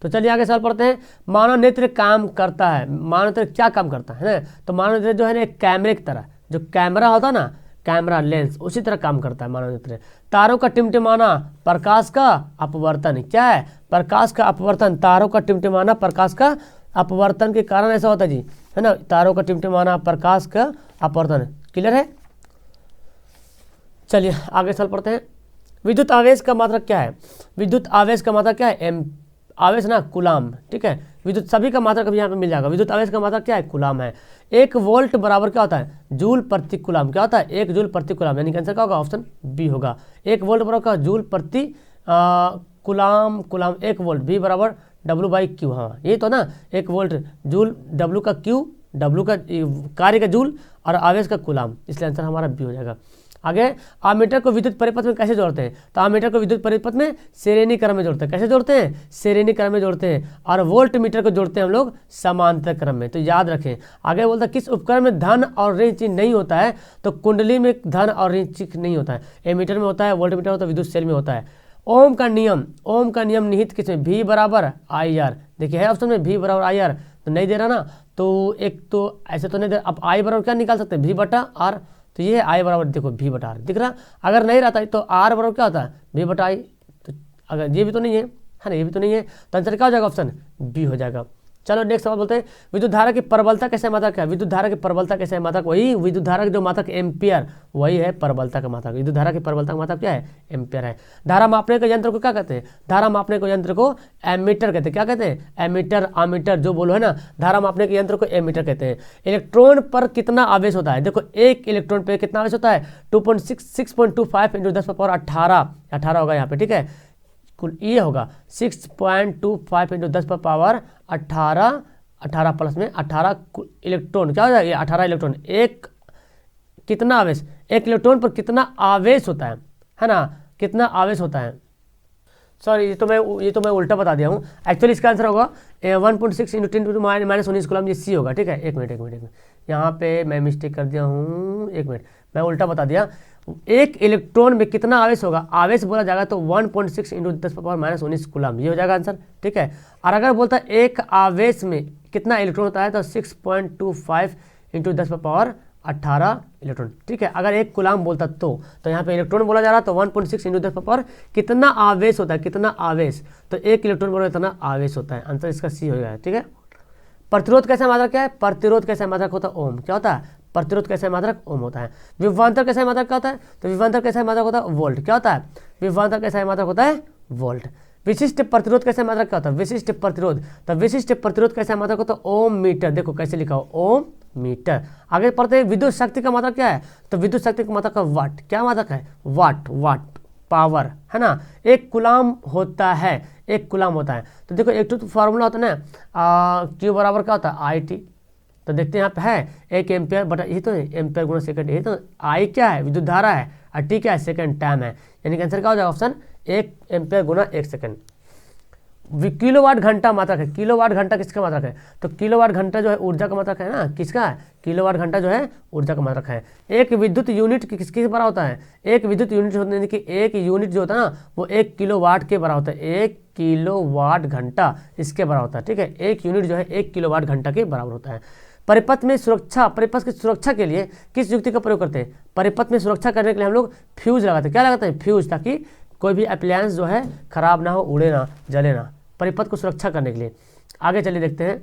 तो चलिए आगे सवाल पढ़ते हैं। मानव नेत्र काम करता है, मानव नेत्र क्या काम करता है ना? तो मानव नेत्र जो है ना एक कैमरे की तरह, जो कैमरा होता है ना, कैमरा लेंस, उसी तरह काम करता है मानव नेत्र। तारों का टिमटिमाना प्रकाश का अपवर्तन। क्या है? प्रकाश का अपवर्तन। तारों का टिमटिमाना प्रकाश का अपवर्तन के कारण ऐसा होता है जी, है ना, तारों का टिमटिमाना प्रकाश का अपवर्तन। क्लियर है? चलिए आगे सवाल पढ़ते हैं। विद्युत आवेश का मात्रक क्या है? विद्युत आवेश का मात्रक क्या है? आवेश ना कूलाम। ठीक है, विद्युत सभी का मात्रक अभी यहाँ पे मिल जाएगा। विद्युत आवेश का मात्रक क्या है? कूलाम है। 1 वोल्ट बराबर क्या होता है? जूल प्रति कूलाम। क्या होता है? 1 जूल प्रति कूलाम, यानी कि आंसर क्या होगा? ऑप्शन बी होगा। 1 वोल्ट बराबर क्या? जूल प्रति कूलाम 1 वोल्ट, बी बराबर W/Q। हाँ ये तो ना, 1 वोल्ट जूल, W का Q, W का कार्य का जूल और आवेश का कूलाम, इसलिए आंसर हमारा बी हो जाएगा। आगे आमीटर को विद्युत परिपथ में कैसे जोड़ते हैं, तो आमीटर को विद्युत परिपथ में श्रेणी क्रम में जोड़ते हैं। कैसे जोड़ते हैं, श्रेणी क्रम में जोड़ते हैं। और वोल्ट मीटर को जोड़ते हैं हम लोग समांतर क्रम में, तो याद रखें। आगे बोलता है किस उपकरण में धन और ऋण चिन्ह नहीं होता है, तो कुंडली में धन और ऋण चिन्ह नहीं होता है, एमीटर में होता है, वोल्ट मीटर होता है, विद्युत सेल में होता है। ओम का नियम निहित किसमें, V बराबर आई आर। देखिए है ऑप्शन में V बराबर आई आर, तो नहीं दे रहा ना, तो एक तो ऐसे तो नहीं दे। अब I बराबर क्या निकाल सकते हैं, V बटा R, तो ये है I बराबर देखो V बटा R दिख रहा। अगर नहीं रहता तो R बराबर क्या होता है, V बटा I। तो अगर ये भी तो नहीं है ना, ये भी तो नहीं है, तो आंसर क्या हो जाएगा, ऑप्शन B हो जाएगा। चलो नेक्स्ट सवाल बोलते हैं विद्युत धारा की प्रबलता कैसे मात्रक है। विद्युत धारा की प्रबलता कैसे है मात्रक, वही विद्युत धारा की जो मात्रक एम्पियर, वही है प्रबलता का मात्रक। विद्युत धारा की प्रबलता का मात्रक क्या है, एम्पियर है। धारा मापने के यंत्र को क्या कहते हैं, धारा मापने के यंत्र को एमीटर कहते हैं। क्या कहते हैं, एमीटर, आमीटर जो बोलो है ना, धारा मापने के यंत्र को एमीटर कहते हैं। इलेक्ट्रॉन पर कितना आवेश होता है, देखो एक इलेक्ट्रॉन पर कितना आवेश होता है, 6.25 × 10⁻18 होगा यहाँ पे, ठीक है। कुल ये होगा 6.25 × 10⁻18, 18 प्लस में 18 इलेक्ट्रॉन, क्या हो जाएगा, 18 इलेक्ट्रॉन। एक कितना आवेश, एक इलेक्ट्रॉन पर कितना आवेश होता है ना, कितना आवेश होता है। सॉरी ये तो मैं उल्टा बता दिया हूँ। एक्चुअली इसका आंसर होगा 1.6 × 10⁻−19 कूलम, ये सी होगा, ठीक है। एक मिनट यहाँ पे मैं मिस्टेक कर दिया हूँ, एक मिनट मैं उल्टा बता दिया। एक इलेक्ट्रॉन में कितना आवेश होगा, आवेश बोला जाएगा तो 1.6 × 10⁻−19 कूलम, ये हो जाएगा आंसर, ठीक है। और अगर बोलता है एक आवेश में कितना इलेक्ट्रॉन होता है, तो 6.25 × 10⁻18 इलेक्ट्रॉन, ठीक है। अगर एक कूलम बोलता तो यहाँ पे इलेक्ट्रॉन बोला जा रहा तो 1.6 × 10 कितना आवेश होता है, कितना आवेश, तो एक इलेक्ट्रॉन बोला इतना आवेश होता है। आंसर इसका सी हो गया, ठीक है। प्रतिरोध कैसा मात्रक क्या है, प्रतिरोध कैसा मात्रक होता है, ओम। क्या होता है, प्रतिरोध कैसा मात्रक, ओम होता है। विभवांतर कैसा मात्रक क्या होता है, तो विभवांतर कैसा मात्रक होता है, वोल्ट। क्या होता है, विभवांतर कैसा मात्रक होता है, वोल्ट। विशिष्ट प्रतिरोध कैसा मात्रक क्या होता है, विशिष्ट प्रतिरोध, तो विशिष्ट प्रतिरोध कैसा मात्रक होता है, ओम मीटर। देखो कैसे लिखा हो, ओम मीटर। आगे पढ़ते हैं विद्युत शक्ति का मात्रक क्या है, तो विद्युत शक्ति का मात्रक वाट। क्या मात्रक है, वाट पावर, है ना। एक कूलम होता है, एक कूलम होता है, तो देखो एक तो फार्मूला होता है ना, क्यू बराबर क्या होता है, IT। तो देखते हैं यहाँ पे है 1 एम्पियर बटा, यही तो एम्पियर गुना सेकंड, यही तो। I क्या है, विद्युत धारा है, और T क्या है, सेकंड टाइम है। यानी कि आंसर क्या हो जाएगा, ऑप्शन 1 एम्पियर गुना 1 सेकंड। किलोवाट घंटा मात्रक है, किलोवाट घंटा किसका मात्रक है, तो किलोवाट घंटा जो है ऊर्जा का मात्रक है ना, किसका है, किलोवाट घंटा जो है ऊर्जा का मात्रक है। एक विद्युत यूनिट किसके बराबर होता है, एक विद्युत यूनिट होने की एक यूनिट जो होता है ना, वो 1 किलोवाट के बराबर होता है। 1 किलोवाट घंटा इसके बराबर होता है, ठीक है। एक यूनिट जो है 1 किलोवाट घंटा के बराबर होता है। परिपथ में सुरक्षा, परिपथ की सुरक्षा के लिए किस युक्ति का प्रयोग करते हैं, परिपथ में सुरक्षा करने के लिए हम लोग फ्यूज लगाते हैं। क्या लगाते हैं, फ्यूज, ताकि कोई भी अप्लायंस जो है खराब ना हो, उड़े ना, जले ना, परिपथ को सुरक्षा करने के लिए। आगे चलिए देखते हैं,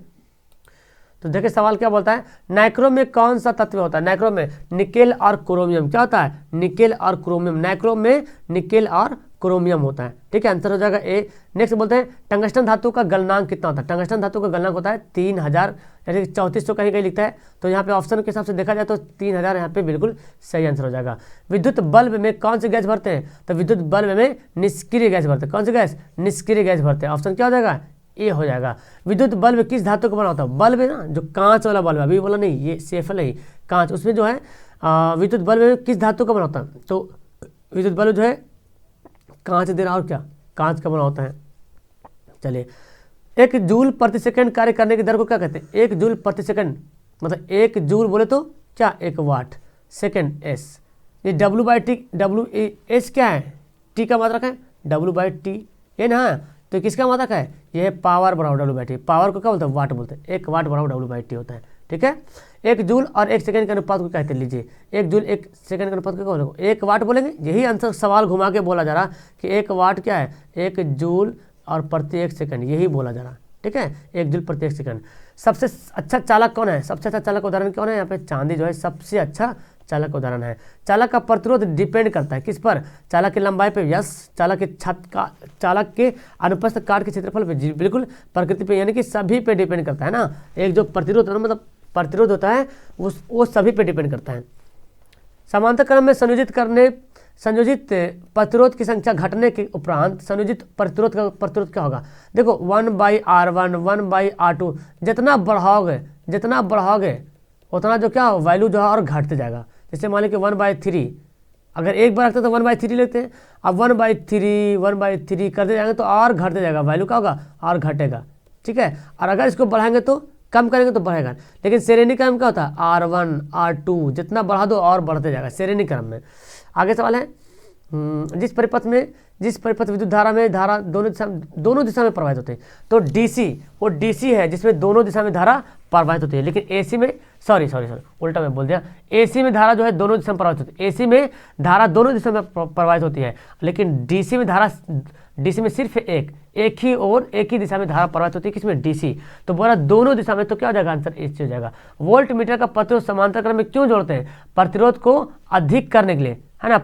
तो देखिए सवाल क्या बोलता है, नाइक्रोम में कौन सा तत्व होता है, नाइक्रोम में निकेल और क्रोमियम। क्या होता है, निकेल और क्रोमियम, नाइक्रोम में निकेल और क्रोमियम होता है, ठीक है। आंसर हो जाएगा ए। नेक्स्ट बोलते हैं टंगस्टन धातु का गलनांक कितना होता है, टंगस्टन धातु का गलनांक होता है 3000, यानी कि 3400 कहीं कहीं लिखता है, तो यहाँ पे ऑप्शन के हिसाब से देखा जाए तो 3000 यहाँ पे बिल्कुल सही आंसर हो जाएगा। विद्युत बल्ब में कौन सी गैस भरते हैं, तो विद्युत बल्ब में निष्क्रिय गैस भरते हैं। कौन सी गैस, निष्क्रिय गैस भरते हैं। ऑप्शन क्या हो जाएगा, ए हो जाएगा। विद्युत बल्ब किस धातु का बना होता है, बल्ब है ना, जो कांच वाला बल्ब है, अभी बोला नहीं, ये सेफल है कांच, उसमें जो है विद्युत बल्ब में किस धातु का बना होता है, तो विद्युत बल्ब जो है कांच दे रहा, और क्या, कांच का बना होता है। चलिए, 1 जूल प्रति सेकंड कार्य करने की दर को क्या कहते हैं, 1 जूल प्रति सेकंड, मतलब 1 जूल बोले तो क्या, 1 वाट, सेकंड एस। ये W/T, WS क्या है, टी का मात्रक है, W/T ये ना, तो किसका मात्रक है, ये है पावर बराबर W/T। पावर को क्या बोलते हैं, वाट बोलते हैं। 1 वाट बराबर W/T होता है, ठीक है। 1 जूल और 1 सेकंड के अनुपात को कहते हैं, लीजिए 1 जूल 1 सेकंड के अनुपात को क्या बोलेंगे, 1 वाट बोलेंगे। यही आंसर सवाल घुमा के बोला जा रहा कि 1 वाट क्या है, 1 जूल और प्रति 1 सेकंड, यही बोला जा रहा, ठीक है, 1 जूल प्रति 1 सेकंड। सबसे अच्छा चालक कौन है, सबसे अच्छा चालक उदाहरण कौन है, यहाँ पे चांदी जो है सबसे अच्छा चालक उदाहरण है। चालक का प्रतिरोध डिपेंड करता है किस पर, चालक की लंबाई पे, यस, चालक के छत का, चालक के अनुपस्थ काट के क्षेत्रफल पे, बिल्कुल, प्रकृति पे, यानी कि सभी पे डिपेंड करता है ना। एक जो प्रतिरोध मतलब प्रतिरोध होता है वो सभी पे डिपेंड करता है। समांतर क्रम में संयोजित प्रतिरोध की संख्या घटने के उपरांत संयोजित प्रतिरोध क्या होगा, देखो 1/R1 1/R2, जितना बढ़ाओगे उतना जो क्या वैल्यू जो है और घटते जाएगा। जैसे मान लीजिए 1/3 अगर एक बार रखते हैं तो 1/3 लेते हैं। अब 1/3 करते जाएंगे तो और घटते जाएगा, वैल्यू क्या होगा, और घटेगा, ठीक है। और अगर इसको बढ़ाएंगे तो कम करेंगे तो बढ़ेगा। लेकिन श्रेणी क्रम क्या होता है, R1 R2, जितना बढ़ा दो और बढ़ते जाएगा श्रेणी क्रम में। आगे सवाल है, जिस परिपथ विद्युत धारा में धारा दोनों दिशा में प्रवाहित होते हैं। तो डीसी, वो डीसी है जिसमें दोनों दिशा में धारा प्रवाहित होती है। लेकिन एसी में सॉरी उल्टा मैं बोल दिया, एसी में धारा जो है दोनों दिशा में प्रवाहित होती है। एसी में धारा दोनों दिशा में प्रवाहित होती है, लेकिन डीसी में सिर्फ एक ही और एक ही दिशा में धारा प्रवाहित होती है। किसमें, डीसी। तो बोला दोनों दिशा में, तो क्या हो जाएगा आंसर, एसी हो जाएगा। वोल्ट मीटर का प्रतिरोध समांतर क्रम में क्यों जोड़ते हैं, प्रतिरोध को अधिक करने के लिए, है ना,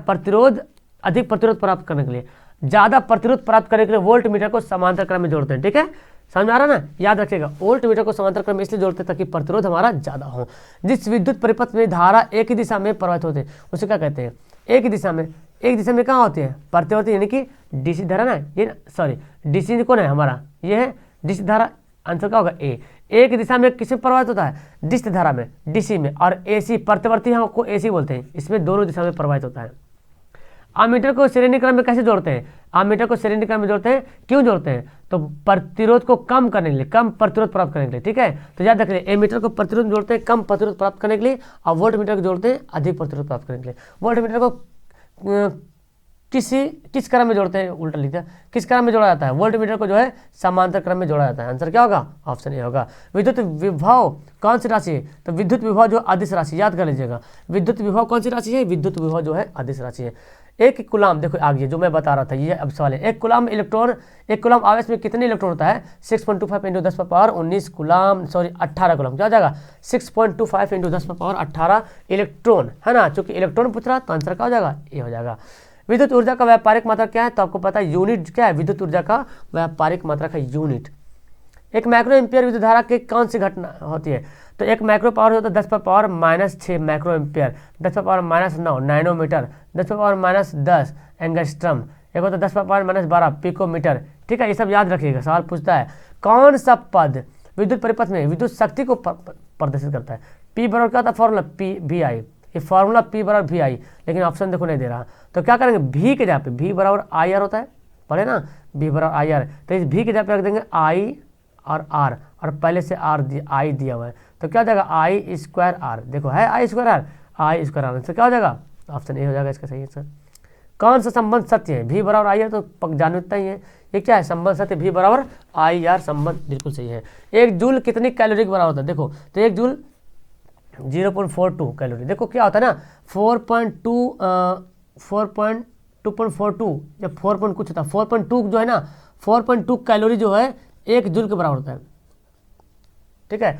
अधिक प्रतिरोध प्राप्त करने के लिए, ज्यादा प्रतिरोध प्राप्त करने के लिए वोल्ट मीटर को समांतर क्रम में जोड़ते हैं, ठीक है। समझ आ रहा ना, याद रखिएगा, वोल्ट मीटर को समांतर क्रम में इसलिए जोड़ते हैं ताकि प्रतिरोध हमारा ज्यादा हो। जिस विद्युत परिपथ में धारा एक ही दिशा में प्रवाहित होते हैं उसे क्या कहते हैं, एक दिशा में कहाँ होती है, प्रतिरोध, यानी कि डीसी धारा ना, ये सॉरी डीसी कौन है हमारा, ये है डीसी धारा। आंसर क्या होगा, ए। एक दिशा में किसमें प्रवाहित होता है, डिस्क धारा में, डीसी में। और एसी प्रतिवर्ती को एसी बोलते हैं, इसमें दोनों दिशा में प्रवाहित होता है। आमीटर को श्रेणी क्रम में कैसे जोड़ते हैं, आमीटर को श्रेणी क्रम में जोड़ते हैं, क्यों जोड़ते हैं, तो प्रतिरोध को कम करने के लिए, कम प्रतिरोध प्राप्त करने के लिए, ठीक है। तो याद रखिए, एमीटर को प्रतिरोध में जोड़ते हैं कम प्रतिरोध प्राप्त करने के लिए, और वोल्ट मीटर को जोड़ते हैं अधिक प्रतिरोध प्राप्त करने के लिए। वोल्ट मीटर को किस क्रम में जोड़ते हैं, उल्टा लिख दिया, किस क्रम में जोड़ा जाता है, वोल्ट मीटर को जो है समांतर क्रम में जोड़ा जाता है। आंसर क्या होगा, ऑप्शन ए होगा। विद्युत विभव कौन सी राशि है, तो विद्युत विभव जो अदिश राशि, याद कर लीजिएगा, विद्युत विभव कौन सी राशि है, विद्युत विभव जो है अदिश राशि है। एक कूलाम, देखो आगे जो मैं बता रहा था, ये अब सवाल है, एक कूलाम आवेश में कितने इलेक्ट्रॉन होता है, 6.25 × 10⁻19 कूलाम, सॉरी 18 कूलाम, क्या हो जाएगा, 6.25 × 10⁻18 इलेक्ट्रॉन, है ना। चूंकि इलेक्ट्रॉन पूछ रहा तो आंसर क्या हो जाएगा, ये हो जाएगा। विद्युत ऊर्जा का व्यापारिक मात्रा क्या है, तो आपको पता है यूनिट क्या है, विद्युत ऊर्जा का व्यापारिक मात्रा का यूनिट। एक माइक्रो एम्पियर विद्युत धारा की कौन सी घटना होती है, तो एक माइक्रो पावर होता है 10⁻⁻6 माइक्रो एम्पियर, 10⁻�9 नैनोमीटर, 10⁻⁻10 एंगस्ट्रम, एक होता है 10⁻⁻12 पिकोमीटर, ठीक है। ये सब याद रखिएगा, सवाल पूछता है कौन सा पद विद्युत परिपथ में विद्युत शक्ति को प्रदर्शित करता है। पी बराबर क्या होता है, फॉर्मूला पी वी आई, ये फॉर्मूला पी बराबर वी आई, लेकिन ऑप्शन देखो नहीं दे रहा, तो क्या करेंगे, भी के जगह पे वी बराबर आई आर होता है, पढ़े ना, वी बराबर आई आर, तो इस भी के जगह पे रख देंगे आई और आर, और पहले से आई दिया हुआ है, तो क्या हो जाएगा, आई स्क्वायर आर, देखो है आई स्क्वायर आर, आंसर क्या हो जाएगा, ऑप्शन ए हो जाएगा इसका सही आंसर। कौन सा संबंध सत्य है, भी बराबर आई आर, तो जानता ही है, ये क्या है, संबंध सत्य, भी बराबर आई आर, संबंध बिल्कुल सही है। एक जूल कितनी कैलोरी के बराबर होता है, देखो तो एक जूल 0.42 कैलोरी, देखो क्या होता है ना, 4.2 या 4 कुछ होता है, 4.2 जो है ना, 4.2 कैलोरी जो है एक जूल के बराबर होता है, ठीक है।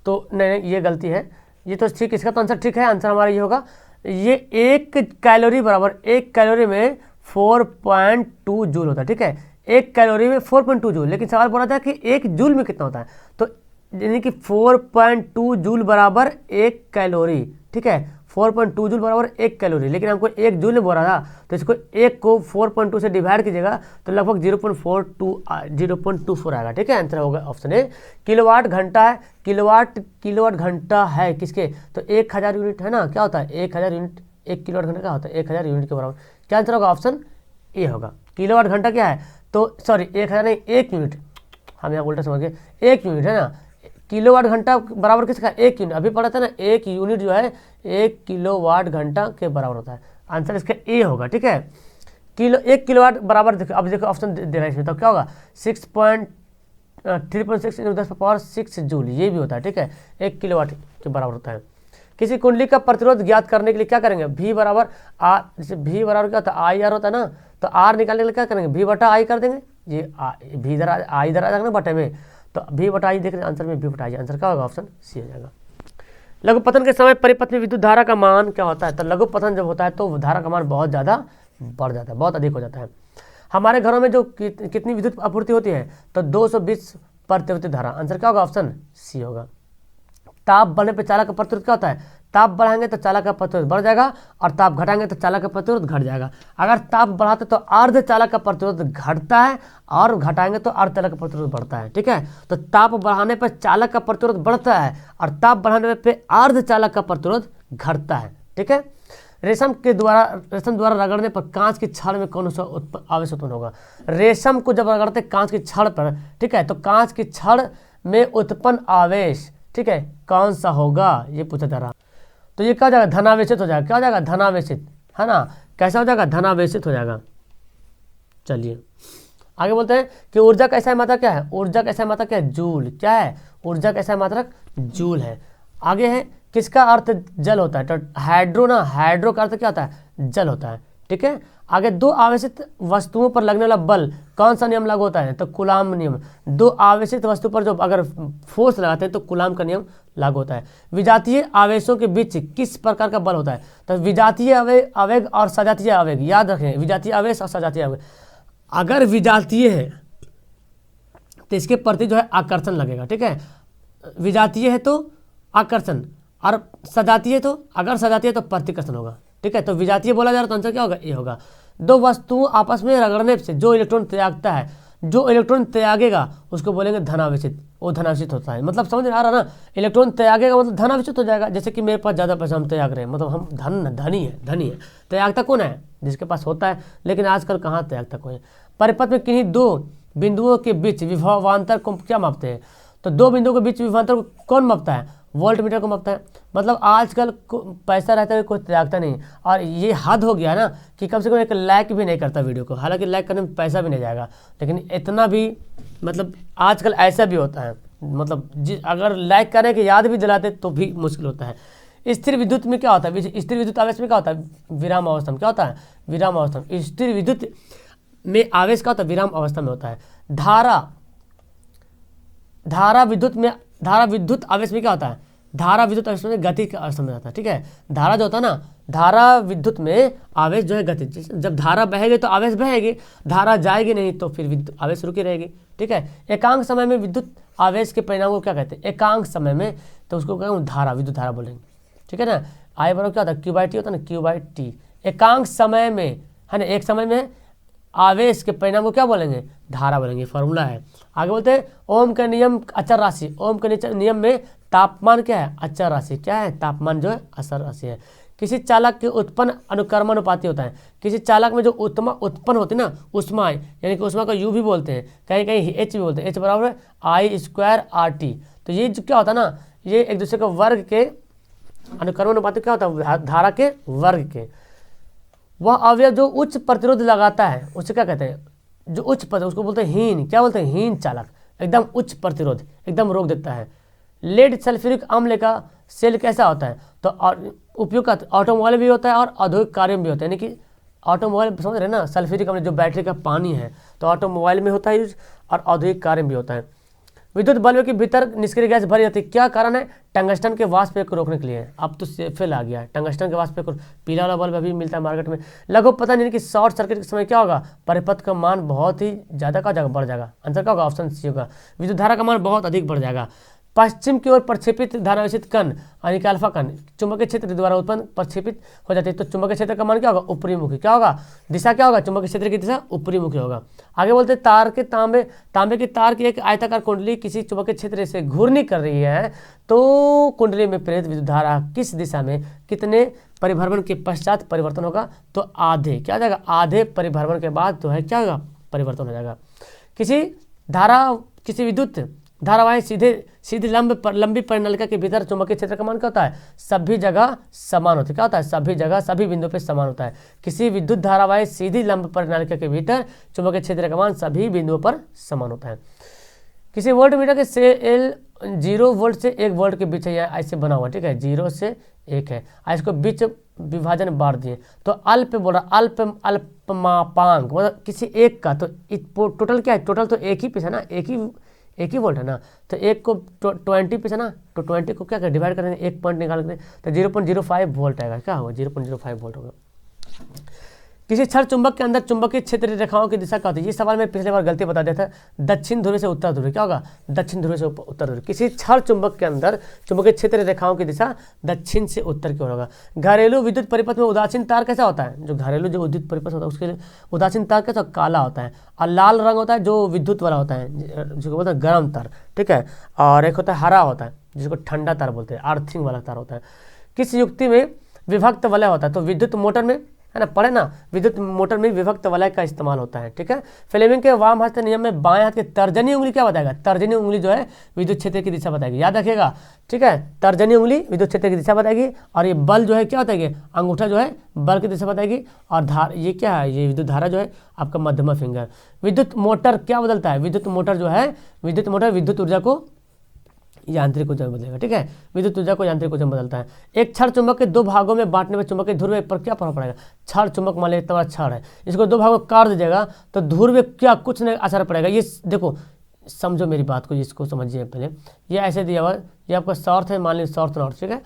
तो नहीं ये गलती है, ये तो ठीक, इसका तो आंसर ठीक है, आंसर हमारा ये होगा, ये एक कैलोरी बराबर, एक कैलोरी में 4.2 जूल होता है, ठीक है, एक कैलोरी में 4.2 जूल। लेकिन सवाल बोला था कि एक जूल में कितना होता है, तो यानी कि 4.2 जूल बराबर एक कैलोरी, ठीक है, 4.2 जूल बराबर एक कैलोरी, लेकिन हमको एक जूल में बोला था, तो इसको एक को 4.2 से डिवाइड कीजिएगा तो लगभग 0.24 आएगा, ठीक है। आंसर होगा ऑप्शन ए। किलोवाट घंटा है, किलोवाट घंटा है किसके, तो 1000 यूनिट है ना, क्या होता है 1000 यूनिट, एक किलोवाट घंटा क्या होता है 1000 यूनिट के बराबर, क्या आंसर होगा, ऑप्शन ए होगा। किलोवाट घंटा क्या है, तो सॉरी 1000 नहीं, एक यूनिट, हम यहाँ उल्टा समझ गए, एक यूनिट है ना, किलोवाट घंटा बराबर किसका, एक यूनिट, अभी पढ़ा था ना, एक यूनिट जो है 1 किलोवाट घंटा के बराबर होता है, आंसर इसका ए होगा, ठीक है। 1 किलोवाट बराबर, देखो अब देखो ऑप्शन दे रहा है इसमें, तो क्या होगा 3.6 × 10⁻6 जूल, ये भी होता है, ठीक है, 1 किलोवाट के बराबर होता है। किसी कुंडली का प्रतिरोध ज्ञात करने के लिए क्या करेंगे, भी बराबर आर, जैसे भी बराबर क्या होता है आई आर होता है ना, तो आर निकालने के लिए क्या करेंगे, भी बटा आई कर देंगे, ये भी इधर आई इधर आ जाएगा ना बटे में, तो भी बटा आई देख रहे हैं आंसर में, भी बटा आई, आंसर क्या होगा, ऑप्शन सी हो जाएगा। लघुपतन के समय परिपथ में विद्युत धारा का मान क्या होता है, तो लघुपतन जब होता है तो धारा का मान बहुत ज़्यादा बढ़ जाता है, बहुत अधिक हो जाता है। हमारे घरों में जो कितनी विद्युत आपूर्ति होती है, तो 220 प्रति विद्युत धारा, आंसर क्या होगा, ऑप्शन सी होगा। ताप बढ़ने पर चालक का प्रतिरोध क्या होता है, ताप बढ़ाएंगे तो चालक का प्रतिरोध बढ़ जाएगा, और ताप घटाएंगे तो चालक का प्रतिरोध घट जाएगा। अगर ताप बढ़ाते तो अर्ध चालक का प्रतिरोध घटता है, और घटाएंगे तो अर्ध चालक का प्रतिरोध बढ़ता है, ठीक है। तो ताप बढ़ाने पर चालक का प्रतिरोध बढ़ता है, और ताप बढ़ाने पर अर्ध चालक का प्रतिरोध घटता है, ठीक है। रेशम द्वारा रगड़ने पर कांच की छड़ में कौन सा आवेश उत्पन्न होगा? रेशम को जब रगड़ते कांच की छड़ पर, ठीक है, तो कांच की छड़ में उत्पन्न आवेश, ठीक है, कौन सा होगा, ये पूछा जा रहा। तो ये क्या हो जाएगा? धनावेशित हो जाएगा। क्या हो जाएगा? धनावेशित, है ना। कैसा हो जाएगा? धनावेशित हो जाएगा। चलिए आगे बोलते हैं कि ऊर्जा का ऐसा मात्रक क्या है? ऊर्जा का ऐसा मात्रक क्या है? जूल। क्या है? ऊर्जा का ऐसा मात्रक जूल है। आगे है किसका अर्थ जल होता है? तो हाइड्रो ना, हाइड्रो का अर्थ क्या होता है? जल होता है, ठीक है। आगे दो आवेशित वस्तुओं पर लगने वाला बल, कौन सा नियम लागू होता है? तो कूलाम नियम। दो आवेशित वस्तु पर जो अगर फोर्स लगाते हैं तो कूलाम का नियम लागू होता है। विजातीय आवेशों के बीच किस प्रकार का बल होता है? तो विजातीय आवेग और सजातीय आवेग, याद रखें, विजातीय आवेश और सजातीय आवेग। अगर विजातीय है तो इसके प्रति जो है आकर्षण लगेगा, ठीक है। विजातीय है तो आकर्षण, और सजातीय तो, अगर सजातीय है तो प्रतिकर्षण होगा, ठीक है। तो विजातीय बोला जा रहा है तो आंसर क्या होगा? ये होगा। दो वस्तुओं आपस में रगड़ने से जो इलेक्ट्रॉन त्यागता है, जो इलेक्ट्रॉन त्यागेगा उसको बोलेंगे धनावेशित, वो धनावेशित होता है। मतलब समझ आ रहा ना, इलेक्ट्रॉन त्यागेगा मतलब धनावेशित हो जाएगा। जैसे कि मेरे पास ज़्यादा पैसा, हम त्याग रहे हैं, मतलब हम धनी है। त्यागता कौन है? जिसके पास होता है, लेकिन आजकल कहाँ त्यागता कोई। परिपथ में किन्हीं दो बिंदुओं के बीच विभवांतर को क्या मापते हैं? तो दो बिंदुओं के बीच विभवांतर को कौन मापता है? वोल्ट मीटर को मापता है। मतलब आजकल पैसा रहता है कोई त्यागता नहीं, और ये हद हो गया ना कि कम से कम एक लाइक भी नहीं करता वीडियो को। हालांकि लाइक करने में पैसा भी नहीं जाएगा, लेकिन इतना भी, मतलब आजकल ऐसा भी होता है, मतलब अगर लाइक करने की याद भी दिलाते तो भी मुश्किल होता है। स्थिर विद्युत में क्या होता है? स्थिर विद्युत आवेश में क्या होता है? विराम अवस्था में। क्या होता है? विराम अवस्था में। स्थिर विद्युत में आवेश का होता है? विराम अवस्था में होता है। धारा विद्युत आवेश में क्या होता है? धारा विद्युत आवेश में गति का अवस्था में जाता है, ठीक है। धारा जो होता है ना, धारा विद्युत में आवेश जो है गति, जब धारा बहेगी तो आवेश बहेगी, धारा जाएगी नहीं तो फिर विद्युत आवेश रुकी रहेगी, ठीक है। एकांक समय में विद्युत आवेश के परिणाम को क्या कहते हैं? एकांक समय में तो उसको कहते धारा, विद्युत धारा बोलेंगे, ठीक है ना। आई बराबर क्या होता है? Q/T होता है ना, Q/T। एकांक समय में, है ना, एक समय में आवेश के परिणाम को क्या बोलेंगे? धारा बोलेंगे। फॉर्मूला है। आगे बोलते हैं ओम का नियम अचर राशि। ओम के नियम में तापमान क्या है? अचर राशि। क्या है? तापमान जो है अचर राशि है। किसी चालक के उत्पन्न अनुक्रमानुपाती होता है। किसी चालक में जो उत्पन्न होती है ना, उष्मा, यानी कि उष्मा का U भी बोलते हैं, कहीं कहीं H भी बोलते हैं। H बराबर I²RT। तो ये जो क्या होता है ना, ये एक दूसरे के वर्ग के अनुक्रमानुपाती क्या होता है? धारा के वर्ग के। वह अवयव जो उच्च प्रतिरोध लगाता है उसे क्या कहते हैं? जो उच्च प्रतिरोध, उसको बोलते हैं हीन। क्या बोलते हैं? हीन चालक। एकदम उच्च प्रतिरोध, एकदम रोक देता है। लेड सल्फ्यूरिक अम्ल का सेल कैसा होता है? तो उपयोग का ऑटोमोबाइल भी होता है और औद्योगिक कार्य में भी होता है। यानी कि ऑटोमोबाइल समझ रहे हैं ना, सल्फ्यूरिक अम्ल जो बैटरी का पानी है, तो ऑटोमोबाइल में होता है यूज, और औद्योगिक कार्य में भी होता है। विद्युत बल्ब के भीतर निष्क्रिय गैस भरी जाती है। क्या कारण है? टंगस्टन के वाष्प को रोकने के लिए। अब तो फेल आ गया है टंगस्टन के वाष्प को। पीला वाला बल्ब अभी मिलता है मार्केट में। लघु पतन यानी कि शॉर्ट सर्किट के समय क्या होगा? परिपथ का मान बहुत ही ज़्यादा का जगह बढ़ जाएगा। आंसर क्या होगा? ऑप्शन सी होगा। विद्युत धारा का मान बहुत अधिक बढ़ जाएगा। पश्चिम की ओर प्रक्षेपित धारावेशित कण यानी कि अल्फा कण चुंबकीय क्षेत्र द्वारा उत्पन्न प्रक्षेपित हो जाती है। तो चुंबकीय क्षेत्र का मान क्या होगा? ऊपरी मुखी। क्या होगा? दिशा क्या होगा? चुंबकीय क्षेत्र की दिशा ऊपरी मुखी होगा। आगे बोलते हैं तार के तांबे की तार की एक आयताकार कुंडली किसी चुंबकीय क्षेत्र से घूर्णी कर रही है, तो कुंडली में प्रेरित विद्युत धारा किस दिशा में कितने परिभ्रमण के पश्चात परिवर्तन होगा? तो आधे। क्या हो जाएगा? आधे परिभ्रमण के बाद जो है क्या होगा? परिवर्तन हो जाएगा। किसी विद्युत धारावाही सीधी लंबी परिनलिका के भीतर चुंबकीय क्षेत्र का मान क्या होता है? सभी जगह समान होता है। क्या होता है? सभी जगह सभी बिंदुओं पे समान होता है। किसी विद्युत धारावाही सीधी लंबी परिनलिका के भीतर चुंबकीय क्षेत्र का मान सभी बिंदुओं पर समान होता है। किसी वोल्ट मीटर के सेल 0 वोल्ट से 1 वोल्ट के बीच है, या ऐसे बना हुआ, ठीक है, 0 से 1 है। इसको बीच विभाजन बांट दिए, तो अल्प बोल रहा, अल्पमापांक मतलब किसी एक का, तो टोटल क्या है? टोटल तो एक ही पीस है ना, एक ही वोल्ट है ना, तो एक को 20 पीस है ना, तो 20 को क्या कर डिवाइड करेंगे, एक पॉइंट निकाल के, तो 0.05 वोल्ट आएगा। क्या होगा? 0.05 वोल्ट होगा। किसी क्षण चुंबक के अंदर चुंबकीय क्षेत्र रेखाओं की दिशा क्या होती है? ये सवाल में पिछले बार गलती बता दिया था। दक्षिण ध्रुव से उत्तर ध्रुव। क्या होगा? दक्षिण ध्रुव से उत्तर ध्रुव। किसी क्षण चुंबक के अंदर चुंबकीय क्षेत्र रेखाओं की दिशा दक्षिण से उत्तर की ओर होगा। घरेलू विद्युत परिपथ में उदासीन तार कैसा होता है? जो घरेलू जो विद्युत परिपथ होता है उसके लिए उदासीन तार कैसा? काला होता है, और लाल रंग होता है जो विद्युत वाला होता है, जिसको बोलते हैं गर्म तार, ठीक है। और एक होता है हरा होता है जिसको ठंडा तार बोलते हैं, अर्थिंग वाला तार होता है। किस युक्ति में विभक्त वलय होता है। तो विद्युत मोटर में, है ना, पढ़े ना, विद्युत मोटर में विभक्त वलय का इस्तेमाल होता है। ठीक है, फ्लेमिंग के वाम हस्त नियम में बाएं हाथ की तर्जनी उंगली क्या बताएगा? तर्जनी उंगली जो है विद्युत क्षेत्र की दिशा बताएगी, याद रखिएगा। ठीक है, तर्जनी उंगली विद्युत क्षेत्र की दिशा बताएगी, और ये बल जो है क्या बताएगी? अंगूठा जो है बल की दिशा बताएगी, और धार ये क्या है? ये विद्युत धारा जो है आपका मध्यमा फिंगर। विद्युत मोटर क्या बदलता है? विद्युत मोटर जो है, विद्युत मोटर विद्युत ऊर्जा को यांत्रिक ऊर्जा में बदलेगा। ठीक है, विद्युत ऊर्जा को यांत्रिक ऊर्जा में बदलता है। एक क्षण चुंबक के 2 भागों में बांटने में चुंबक के ध्रुव पर क्या प्रभाव पड़ेगा? क्षण चुंबक मान लीजिए इतना बड़ा क्षण है, इसको 2 भागों में काट दीजिएगा तो ध्रुव क्या कुछ नहीं असर पड़ेगा। ये देखो, समझो मेरी बात को, इसको समझिए पहले। ये ऐसे दिया हुआ, ये आपका साउथ है, मान लीजिए साउथ नॉर्थ। ठीक है,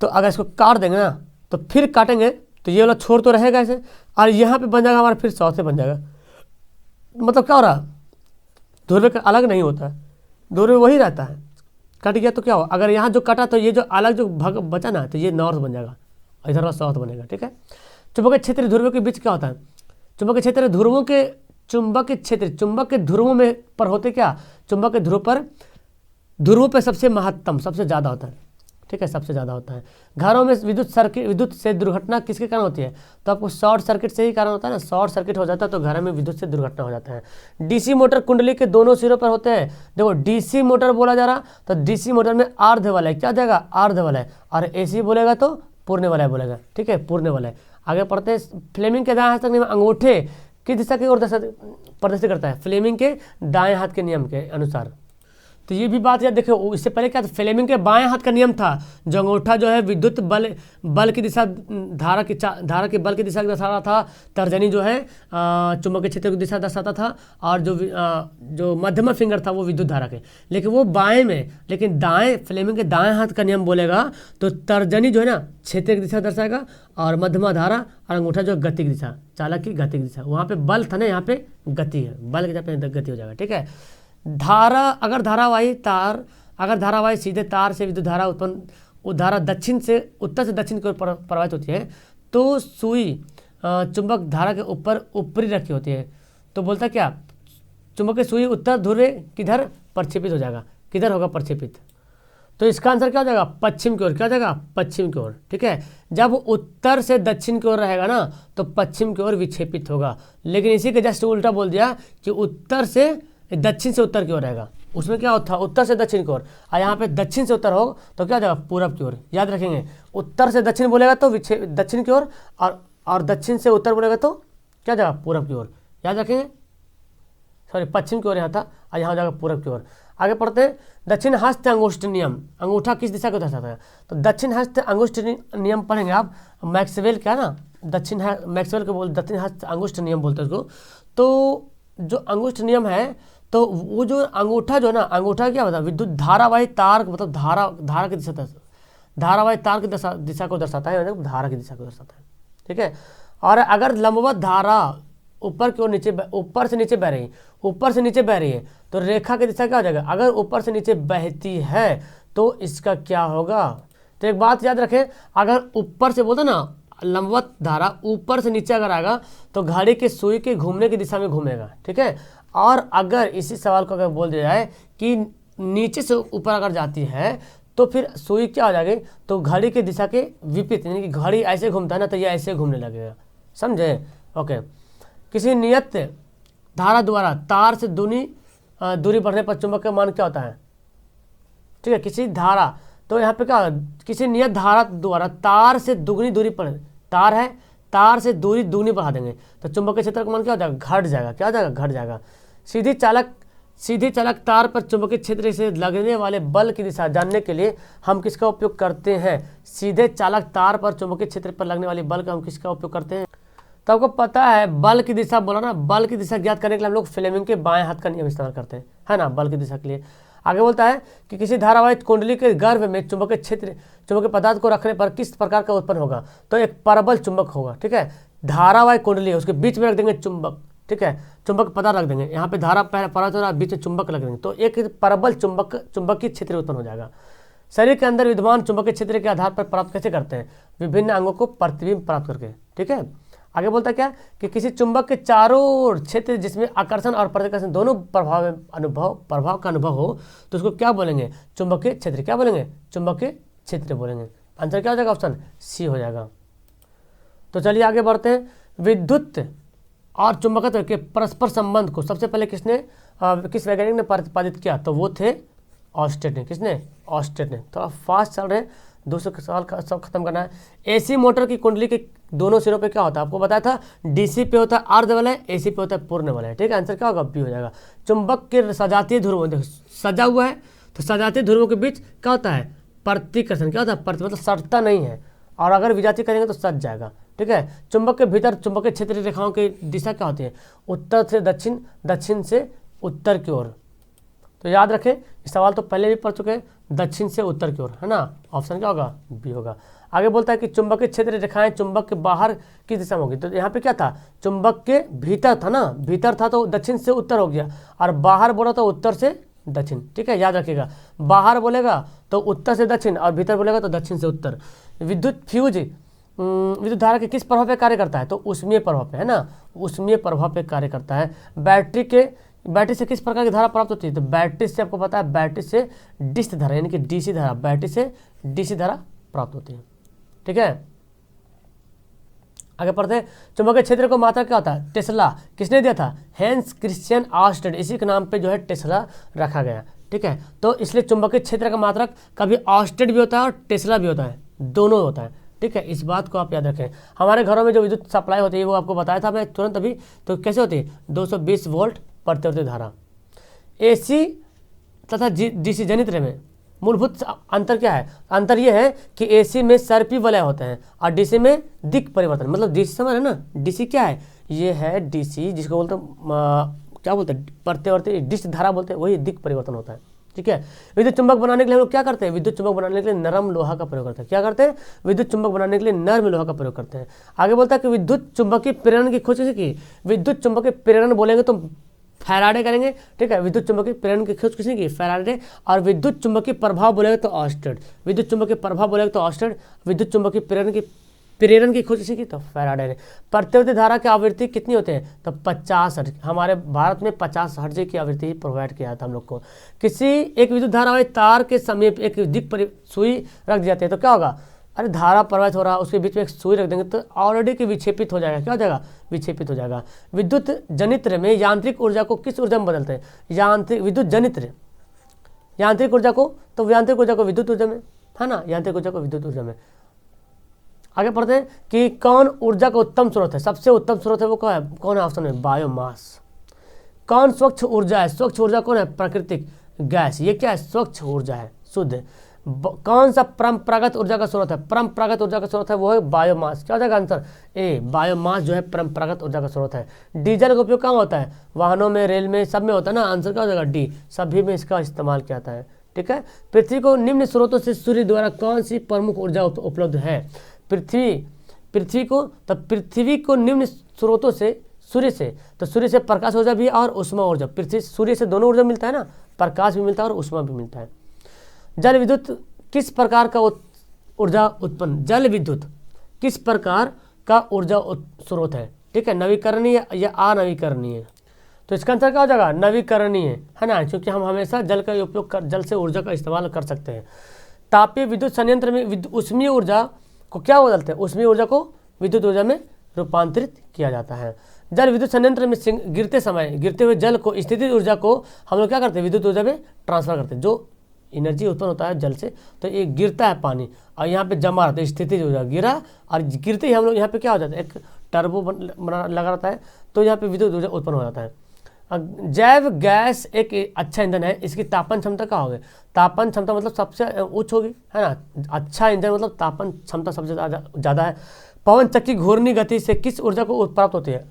तो अगर इसको काट देंगे ना तो फिर काटेंगे तो ये वाला छोर तो रहेगा ऐसे, और यहाँ पे बन जाएगा हमारा, फिर साउथ से बन जाएगा। मतलब क्या हो रहा? ध्रुव का अलग नहीं होता है, ध्रुव वही रहता है। कट गया तो क्या हो? अगर यहाँ जो कटा तो ये जो अलग जो भाग बचा ना, तो ये नॉर्थ बन जाएगा, इधर वाला साउथ बनेगा। ठीक है, चुंबकीय क्षेत्र ध्रुवों के बीच क्या होता है? चुंबकीय क्षेत्र ध्रुवों के, चुंबकीय क्षेत्र चुंबक के ध्रुवों में पर होते क्या? चुंबक के ध्रुवों पर सबसे महत्तम, सबसे ज़्यादा होता है। ठीक है, सबसे ज़्यादा होता है। घरों में विद्युत से दुर्घटना किसके कारण होती है? तो आपको शॉर्ट सर्किट से ही कारण होता है ना, शॉर्ट सर्किट हो जाता है तो घर में विद्युत से दुर्घटना हो जाता है। डीसी मोटर कुंडली के दोनों सिरों पर होते हैं। देखो, डीसी मोटर बोला जा रहा तो डीसी मोटर में अर्ध वलय क्या जाएगा? अर्ध वलय, और एसी बोलेगा तो पूर्ण वलय बोलेगा। ठीक है, पूर्ण वलय। आगे पढ़ते हैं। फ्लेमिंग के दाएं हाथ के नियम अंगूठे किस दिशा की ओर प्रदर्शित करता है? फ्लेमिंग के दाएं हाथ के नियम के अनुसार। तो ये भी बात याद देखो, इससे पहले क्या था? फ्लेमिंग के बाएं हाथ का नियम था, जो अंगूठा जो है विद्युत बल की दिशा, धारा के बल की दिशा दर्शा रहा था। तर्जनी जो है चुंबकीय क्षेत्र की दिशा दर्शाता था, और जो मध्यमा फिंगर था वो विद्युत धारा के, लेकिन वो बाएं में। लेकिन दाएं, फ्लेमिंग के दाएं हाथ का नियम बोलेगा तो तर्जनी जो है ना क्षेत्र की दिशा दर्शाएगा, और मध्यमा धारा, और अंगूठा जो गति की दिशा, चालक की गति की दिशा। वहाँ पे बल था ना, यहाँ पे गति है, बल की जगह पे गति हो जाएगा। ठीक है, धारा, अगर धारावाही सीधे तार से विद्युत धारा उत्पन्न, धारा दक्षिण से उत्तर से दक्षिण की ओर प्रवाहित होती है, तो सुई चुंबक धारा के ऊपर ऊपरी रखी होती है। तो बोलता क्या? चुंबक की सुई उत्तर ध्रुव किधर प्रक्षेपित हो जाएगा? किधर होगा प्रक्षेपित? तो इसका आंसर क्या हो जाएगा? पश्चिम की ओर। क्या हो जाएगा? पश्चिम की ओर। ठीक है, जब उत्तर से दक्षिण की ओर रहेगा ना तो पश्चिम की ओर विक्षेपित होगा। लेकिन इसी के जस्ट उल्टा बोल दिया कि उत्तर से दक्षिण से उत्तर की ओर रहेगा। उसमें क्या होता है? उत्तर से दक्षिण की ओर, और यहाँ पे दक्षिण से उत्तर हो तो क्या हो जाएगा? पूरब की ओर। याद रखेंगे, उत्तर से दक्षिण बोलेगा तो दक्षिण की ओर, और दक्षिण से उत्तर बोलेगा तो क्या जाएगा? पूरब की ओर। याद रखेंगे, सॉरी पश्चिम की ओर यहाँ था, और यहाँ हो जाएगा पूरब की ओर। आगे पढ़ते हैं। दक्षिण हस्त अंगुष्ठ नियम, अंगूठा किस दिशा को दर्शाता है? तो दक्षिण हस्त अंगुष्ठ नियम पढ़ेंगे आप, मैक्सवेल क्या ना, मैक्सवेल को दक्षिण हस्त अंगुष्ठ नियम बोलते हैं उसको। तो जो अंगुष्ठ नियम है, तो वो जो अंगूठा जो है ना, अंगूठा क्या होता है? विद्युत धारावाही तार, मतलब धारा की दिशा, धारावाही तार की दिशा को दर्शाता है, धारा की दिशा को दर्शाता है। ठीक है, और अगर लंबवत धारा ऊपर की ओर नीचे, ऊपर से नीचे बह रही है तो रेखा की दिशा क्या हो जाएगा? अगर ऊपर से नीचे बहती है तो इसका क्या होगा? तो एक बात याद रखें, अगर ऊपर से बोलते ना, लंबवत धारा ऊपर से नीचे अगर आएगा तो घड़ी के सुई के घूमने की दिशा में घूमेगा। ठीक है, और अगर इसी सवाल को अगर बोल दिया जाए कि नीचे से ऊपर अगर जाती है तो फिर सुई क्या हो जाएगी? तो घड़ी की दिशा के विपरीत, यानी कि घड़ी ऐसे घूमता है ना तो ये ऐसे घूमने लगेगा। समझे? ओके। किसी नियत धारा द्वारा तार से दूरी बढ़ने पर चुंबक का मान क्या होता है? ठीक है, किसी धारा, तो यहाँ पे क्या, किसी नियत धारा द्वारा तार से दुगनी दूरी पर, तार है, तार से दूरी दुगनी बढ़ा देंगे तो चुंबकीय क्षेत्र का मान क्या हो जाएगा? घट जाएगा। क्या हो जाएगा? घट जाएगा। सीधी चालक तार पर चुंबकीय क्षेत्र से लगने वाले बल की दिशा जानने के लिए हम किसका उपयोग करते हैं? सीधे चालक तार पर चुंबकीय क्षेत्र पर लगने वाली बल का हम किसका उपयोग करते हैं? तो आपको पता है बल की दिशा बोला ना, बल की दिशा ज्ञात करने के लिए हम लोग फ्लेमिंग के बाएं हाथ का नियम इस्तेमाल करते हैं, है ना, बल की दिशा के लिए। आगे बोलता है कि किसी धारावाही कुंडली के गर्भ में चुंबकीय पदार्थ को रखने पर किस प्रकार का उत्पन्न होगा? तो एक परबल चुंबक होगा। ठीक है, धारावाही कुंडली है, उसके बीच में रख देंगे चुंबक। ठीक है, चुंबक पदार्थ रख देंगे, यहाँ पे धारा पदार्थ हो रहा है, बीच में चुंबक रख देंगे, तो एक परबल चुंबकीय क्षेत्र उत्पन्न हो जाएगा। शरीर के अंदर विद्यमान चुंबकीय क्षेत्र के आधार पर प्राप्त कैसे करते हैं? विभिन्न अंगों को प्रतिबिंब प्राप्त करके। ठीक है, आगे बोलता क्या कि किसी चुंबक के चारों ओर क्षेत्र जिसमें आकर्षण और प्रतिकर्षण दोनों प्रभाव का अनुभव हो तो उसको क्या बोलेंगे? चुंबकीय क्षेत्र। क्या बोलेंगे? चुंबकीय क्षेत्र बोलेंगे। आंसर क्या हो जाएगा? ऑप्शन सी हो जाएगा। तो चलिए आगे बढ़ते हैं। विद्युत और चुंबकत्व के परस्पर संबंध को सबसे पहले किस वैज्ञानिक ने प्रतिपादित किया? तो वो थे ऑस्टेड ने। किसने? ऑस्टेड ने। थोड़ा फास्ट चल रहे हैं, 200 सवाल का सब खत्म करना है। एसी मोटर की कुंडली के दोनों सिरों पे क्या होता है? आपको बताया था डीसी पे होता है अर्ध वलय, एसी पे होता है पूर्ण वलय। ठीक है, आंसर क्या होगा? बी हो जाएगा। चुंबक के सजातीय ध्रुवों, देखो सजा हुआ है तो सजातीय ध्रुवों के बीच क्या होता है? प्रतिकर्षण। क्या होता है? प्रति, मतलब सटता नहीं है, और अगर विजातीय करेंगे तो सट जाएगा। ठीक है, चुंबक के भीतर चुंबकीय क्षेत्र रेखाओं की दिशा क्या होती है? उत्तर से दक्षिण, दक्षिण से उत्तर की ओर। तो याद रखें, इस सवाल तो पहले भी पढ़ चुके हैं, दक्षिण से उत्तर की ओर, है ना। ऑप्शन क्या होगा? बी होगा। आगे बोलता है कि चुंबकीय क्षेत्र रेखाएं चुंबक के बाहर किस दिशा में होगी? तो यहाँ पे क्या था? चुंबक के भीतर था ना, भीतर था तो दक्षिण से उत्तर हो गया, और बाहर बोला तो उत्तर से दक्षिण। ठीक है, याद रखिएगा, बाहर बोलेगा तो उत्तर से दक्षिण और भीतर बोलेगा तो दक्षिण से उत्तर। विद्युत फ्यूज विद्युत धारा के किस प्रभाव पे कार्य करता है? तो उष्मीय प्रभाव पे, है ना, उष्मीय प्रभाव पे कार्य करता है। बैटरी से किस प्रकार की धारा प्राप्त होती है? तो बैटरी से आपको पता है, बैटरी से डिस्क धारा यानी कि डीसी धारा, बैटरी से डीसी धारा प्राप्त होती है। ठीक है, आगे पढ़ते हैं। चुंबकीय क्षेत्र को मात्रक क्या होता है? टेस्ला। किसने दिया था? हैंस क्रिश्चियन ऑस्टेड, इसी के नाम पे जो है टेस्ला रखा गया। ठीक है, तो इसलिए चुंबकीय क्षेत्र का मात्रक कभी ऑस्टेड भी होता है और टेस्ला भी होता है, दोनों होता है। ठीक है, इस बात को आप याद रखें। हमारे घरों में जो विद्युत सप्लाई होती है वो आपको बताया था मैं तुरंत अभी, तो कैसे होती है? 220 वोल्ट प्रतिवर्ती धारा। एसी तथा डीसी जनित्र में मूलभूत अंतर क्या है? अंतर यह है कि एसी में सर्पी वलय होते हैं और डीसी में दिक् परिवर्तन। मतलब डीसी समझ है ना, डीसी क्या है? ये है डीसी, जिसको बोलते हैं क्या बोलते हैं? प्रतिवर्ती डिस्क धारा बोलते हैं, वही दिक् परिवर्तन होता है। ठीक है, विद्युत चुंबक बनाने के लिए हम लोग क्या करते हैं? विद्युत चुंबक बनाने के लिए नरम लोहा का प्रयोग करते हैं। क्या करते हैं? विद्युत चुंबक बनाने के लिए नरम लोहा का प्रयोग करते हैं। आगे बोलता है कि विद्युत चुंबकीय प्रेरण की खोज किसी की? विद्युत चुंबकीय प्रेरण बोलेंगे तो फैराडे करेंगे। ठीक है, विद्युत चुंबकीय प्रेरण की खोज किसने की? फैराडे। और विद्युत चुंबकीय प्रभाव बोलेगा तो ऑस्टेड। विद्युत चुंबकीय प्रभाव बोलेगा तो ऑस्टेड। विद्युत चुंबकीय प्रेरण की खोज किसी की? तो फैराडे ने। प्रतिवर्ती धारा की आवृत्ति कितनी होते हैं? तो 50 हर्ट्ज। हमारे भारत में 50 हर्ट्ज की आवृत्ति प्रोवाइड किया था हम लोग को। किसी एक विद्युत धारा वाले तार के समीप एक सुई रख दी जाती है तो क्या होगा? अरे धारा प्रवाहित हो रहा है, उसके बीच में एक सुई रख देंगे तो ऑलरेडी कि विक्षेपित हो जाएगा। क्या हो जाएगा? विक्षेपित हो जाएगा। विद्युत जनित्र में यांत्रिक ऊर्जा को किस ऊर्जा में बदलते हैं? विद्युत जनित्र यांत्रिक ऊर्जा को, तो यांत्रिक ऊर्जा को विद्युत ऊर्जा में, है ना, यांत्रिक ऊर्जा को विद्युत ऊर्जा में। आगे पढ़ते हैं कि कौन ऊर्जा का उत्तम स्रोत है? सबसे उत्तम स्रोत है वो कौन है? ऑप्शन में बायोमास। कौन स्वच्छ ऊर्जा है? स्वच्छ ऊर्जा कौन है? प्राकृतिक गैस। ये क्या है? स्वच्छ ऊर्जा है, शुद्ध। कौन सा परंपरागत ऊर्जा का स्रोत है? परंपरागत ऊर्जा का स्रोत है वो है बायोमास। क्या हो जाएगा आंसर? ए, बायोमास जो है परंपरागत ऊर्जा का स्रोत है। डीजल का उपयोग कहाँ होता है? वाहनों में, रेल में, सब में होता है ना। आंसर क्या हो जाएगा? डी, सभी में इसका इस्तेमाल किया जाता है। ठीक है, पृथ्वी को निम्न स्रोतों से सूर्य द्वारा कौन सी प्रमुख ऊर्जा उपलब्ध है? पृथ्वी को निम्न स्रोतों से, सूर्य से, तो सूर्य से प्रकाश ऊर्जा भी और उष्मा ऊर्जा। सूर्य से दोनों ऊर्जा मिलता है ना, प्रकाश भी मिलता है और उष्मा भी मिलता है। जल विद्युत किस प्रकार का ऊर्जा उत्पन्न? जल विद्युत किस प्रकार का ऊर्जा स्रोत है? ठीक है, नवीकरणीय या अनवीकरणीय? तो इसका आंसर क्या हो जाएगा? नवीकरणीय, है ना, क्योंकि हम हमेशा जल का उपयोग कर, जल से ऊर्जा का इस्तेमाल कर सकते हैं। तापीय विद्युत संयंत्र में उष्मीय ऊर्जा को क्या बदलते हैं? उष्मीय ऊर्जा को विद्युत ऊर्जा में रूपांतरित किया जाता है। जल विद्युत संयंत्र में गिरते हुए जल को, स्थितिज ऊर्जा को हम लोग क्या करते हैं? विद्युत ऊर्जा में ट्रांसफर करते हैं। जो एनर्जी उत्पन्न होता है जल से, तो ये गिरता है पानी और यहाँ पे जमा रहता है, स्थितिज ऊर्जा गिरा, और गिरते ही हम लोग यहाँ पे क्या हो जाता है? एक टर्बो लगा रहता है, तो यहाँ पे विद्युत ऊर्जा उत्पन्न हो जाता है। जैव गैस एक अच्छा ईंधन है, इसकी तापन क्षमता क्या होगी? तापन क्षमता मतलब सबसे उच्च होगी, है ना। अच्छा ईंधन मतलब तापन क्षमता सबसे ज़्यादा है। पवन चक्की घूर्णी गति से किस ऊर्जा को प्राप्त होती है?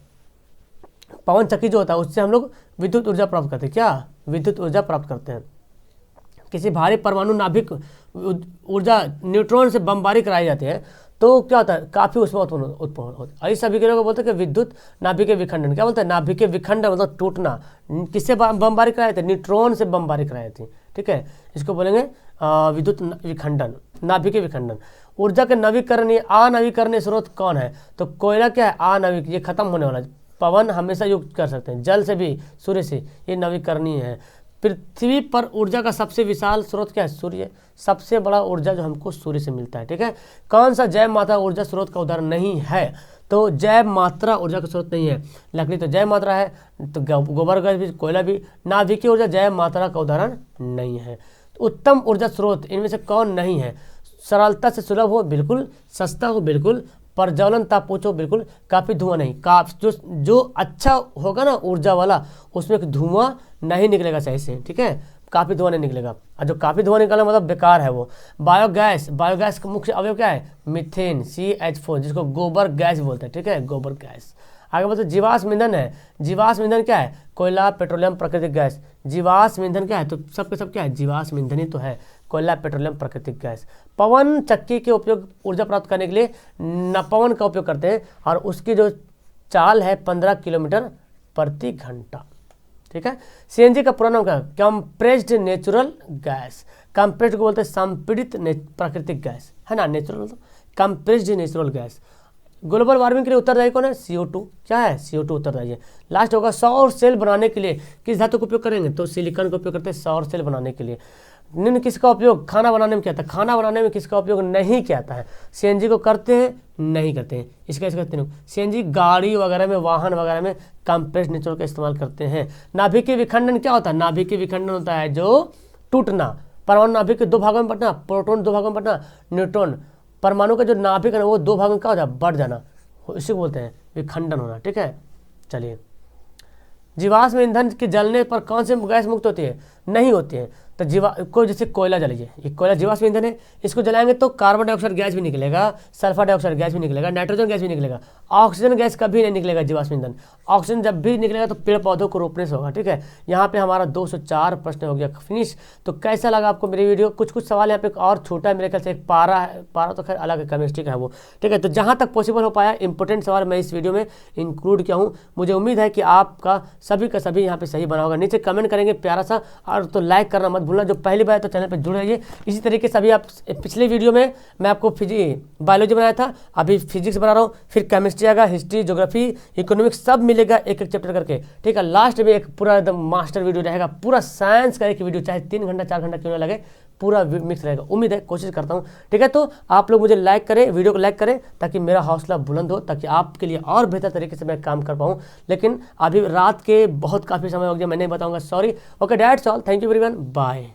पवन चक्की जो होता है उससे हम लोग विद्युत ऊर्जा प्राप्त करते हैं। क्या? विद्युत ऊर्जा प्राप्त करते हैं। किसी भारी परमाणु नाभिक ऊर्जा न्यूट्रॉन से बमबारी कराई जाती है तो क्या होता है? काफ़ी उष्मा उत्पन्न होता है। इस अभिक्रिया को बोलते हैं कि विद्युत नाभिकीय विखंडन। क्या बोलते हैं? नाभिकीय विखंडन मतलब टूटना। किससे बमबारी कराई थी? न्यूट्रॉन से बमबारी कराई थी। ठीक है, इसको बोलेंगे विद्युत विखंडन, नाभिकीय विखंडन। ऊर्जा के नवीकरणीय अनवीकरणीय स्रोत कौन है? तो कोयला क्या है? अनवीकरणीय, ये खत्म होने वाला है। पवन हमेशा युक्त कर सकते हैं, जल से भी, सूर्य से, ये नवीकरणीय है। पृथ्वी पर ऊर्जा का सबसे विशाल स्रोत क्या है? सूर्य। सबसे बड़ा ऊर्जा जो हमको सूर्य से मिलता है, ठीक है। कौन सा जैव मात्रा ऊर्जा स्रोत का उदाहरण नहीं है? तो जैव मात्रा ऊर्जा का स्रोत नहीं है। लकड़ी तो जैव मात्रा है, तो गोबर गैस भी, कोयला भी। नाभिकीय ऊर्जा जैव मात्रा का उदाहरण नहीं है। उत्तम ऊर्जा स्रोत इनमें से कौन नहीं है? सरलता से सुलभ हो, बिल्कुल। सस्ता हो, बिल्कुल। प्रज्वलन ताप पूछो, बिल्कुल। काफी धुआं नहीं। जो अच्छा होगा ना ऊर्जा वाला, उसमें धुआं नहीं निकलेगा सही से, ठीक है। काफी धुआं नहीं निकलेगा, और जो काफी धुआं निकलना मतलब बेकार है वो। बायोगैस, बायोगैस का मुख्य अवयव क्या है? मीथेन, CH4, जिसको गोबर गैस बोलते हैं, ठीक है, गोबर गैस। आगे बढ़ते, जीवाश्म ईंधन है। जीवाश्म ईंधन क्या है? कोयला, पेट्रोलियम, प्राकृतिक गैस। जीवाश्म ईंधन क्या है? तो सबके सब क्या है? जीवाश्म ईंधन ही तो है, कोयला, पेट्रोलियम, प्राकृतिक गैस। पवन चक्की के उपयोग ऊर्जा प्राप्त करने के लिए पवन का उपयोग करते हैं, और उसकी जो चाल है 15 किलोमीटर प्रति घंटा, ठीक है। CNG का पूरा नाम क्या है? Compressed natural gas. कंप्रेस्ड को बोलते हैं संपीड़ित प्राकृतिक गैस, है ना। नेचुरल मतलब compressed natural gas. Global warming के लिए उत्तरदायी कौन है? CO2। क्या है? CO2 उत्तरदायी है। लास्ट होगा, सौर सेल बनाने के लिए किस धातु का उपयोग करेंगे? तो सिलिकॉन का उपयोग करते हैं सौर सेल बनाने के लिए। निम्न किसका उपयोग खाना बनाने में किया था? खाना बनाने में किसका उपयोग नहीं किया जाता है? CNG को करते हैं, नहीं करते हैं। इसका CNG गाड़ी वगैरह में, वाहन वगैरह में कंप्रेस्ड नेचुरल का इस्तेमाल करते हैं। नाभिकीय विखंडन क्या होता है? नाभिकीय विखंडन होता है जो टूटना। परमाणु नाभिक के 2 भागों में बंटना, प्रोटॉन 2 भागों में बंटना, न्यूट्रॉन। परमाणु का जो नाभिक है वो 2 भागों में क्या होता है? बढ़ जाना, इसी को बोलते हैं विखंडन होना, ठीक है। चलिए, जीवाश्म ईंधन के जलने पर कौन से गैस मुक्त होती है? नहीं होती है। तो कोई जैसे कोयला जलीजिए, ये कोयला जीवाश्म ईंधन है, इसको जलाएंगे तो कार्बन डाइऑक्साइड गैस भी निकलेगा, सल्फर डाइऑक्साइड गैस भी निकलेगा, नाइट्रोजन गैस भी निकलेगा, ऑक्सीजन गैस कभी नहीं निकलेगा जीवाश्म ईंधन। ऑक्सीजन जब भी निकलेगा तो पेड़ पौधों को रोपने से होगा, ठीक है। यहाँ पे हमारा 204 प्रश्न हो गया फिनिश। तो कैसा लगा आपको मेरी वीडियो? कुछ सवाल यहाँ पे और छोटा है मेरे ख्याल से, एक पारा है, पारा तो खैर अलग है, केमिस्ट्री का है वो, ठीक है। तो जहाँ तक पॉसिबल हो पाया इंपॉर्टेंट सवाल मैं इस वीडियो में इंक्लूड किया हूँ। मुझे उम्मीद है कि आपका सभी का सभी यहाँ पे सही बना होगा। नीचे कमेंट करेंगे प्यारा सा, और तो लाइक करना मत भूलना। जो पहली बार तो चैनल पर जुड़ रहिए। इसी तरीके से अभी आप पिछले वीडियो में मैं आपको बायोलॉजी बनाया था, अभी फिजिक्स बना रहा हूँ, फिर केमिस्ट्री आएगा, हिस्ट्री, ज्योग्राफी, इकोनॉमिक्स सब मिलेगा एक एक चैप्टर करके, ठीक है। लास्ट में एक पूरा एकदम मास्टर वीडियो रहेगा, पूरा साइंस का एक वीडियो, चाहे 3 घंटा 4 घंटा क्यों ना लगे, पूरा मिक्स रहेगा। उम्मीद है, कोशिश करता हूँ, ठीक है। तो आप लोग मुझे लाइक करें, वीडियो को लाइक करें, ताकि मेरा हौसला बुलंद हो, ताकि आपके लिए और बेहतर तरीके से मैं काम कर पाऊँ। लेकिन अभी रात के बहुत काफ़ी समय हो गया, मैं नहीं बताऊँगा, sorry. Okay, that's all, thank you everyone, bye.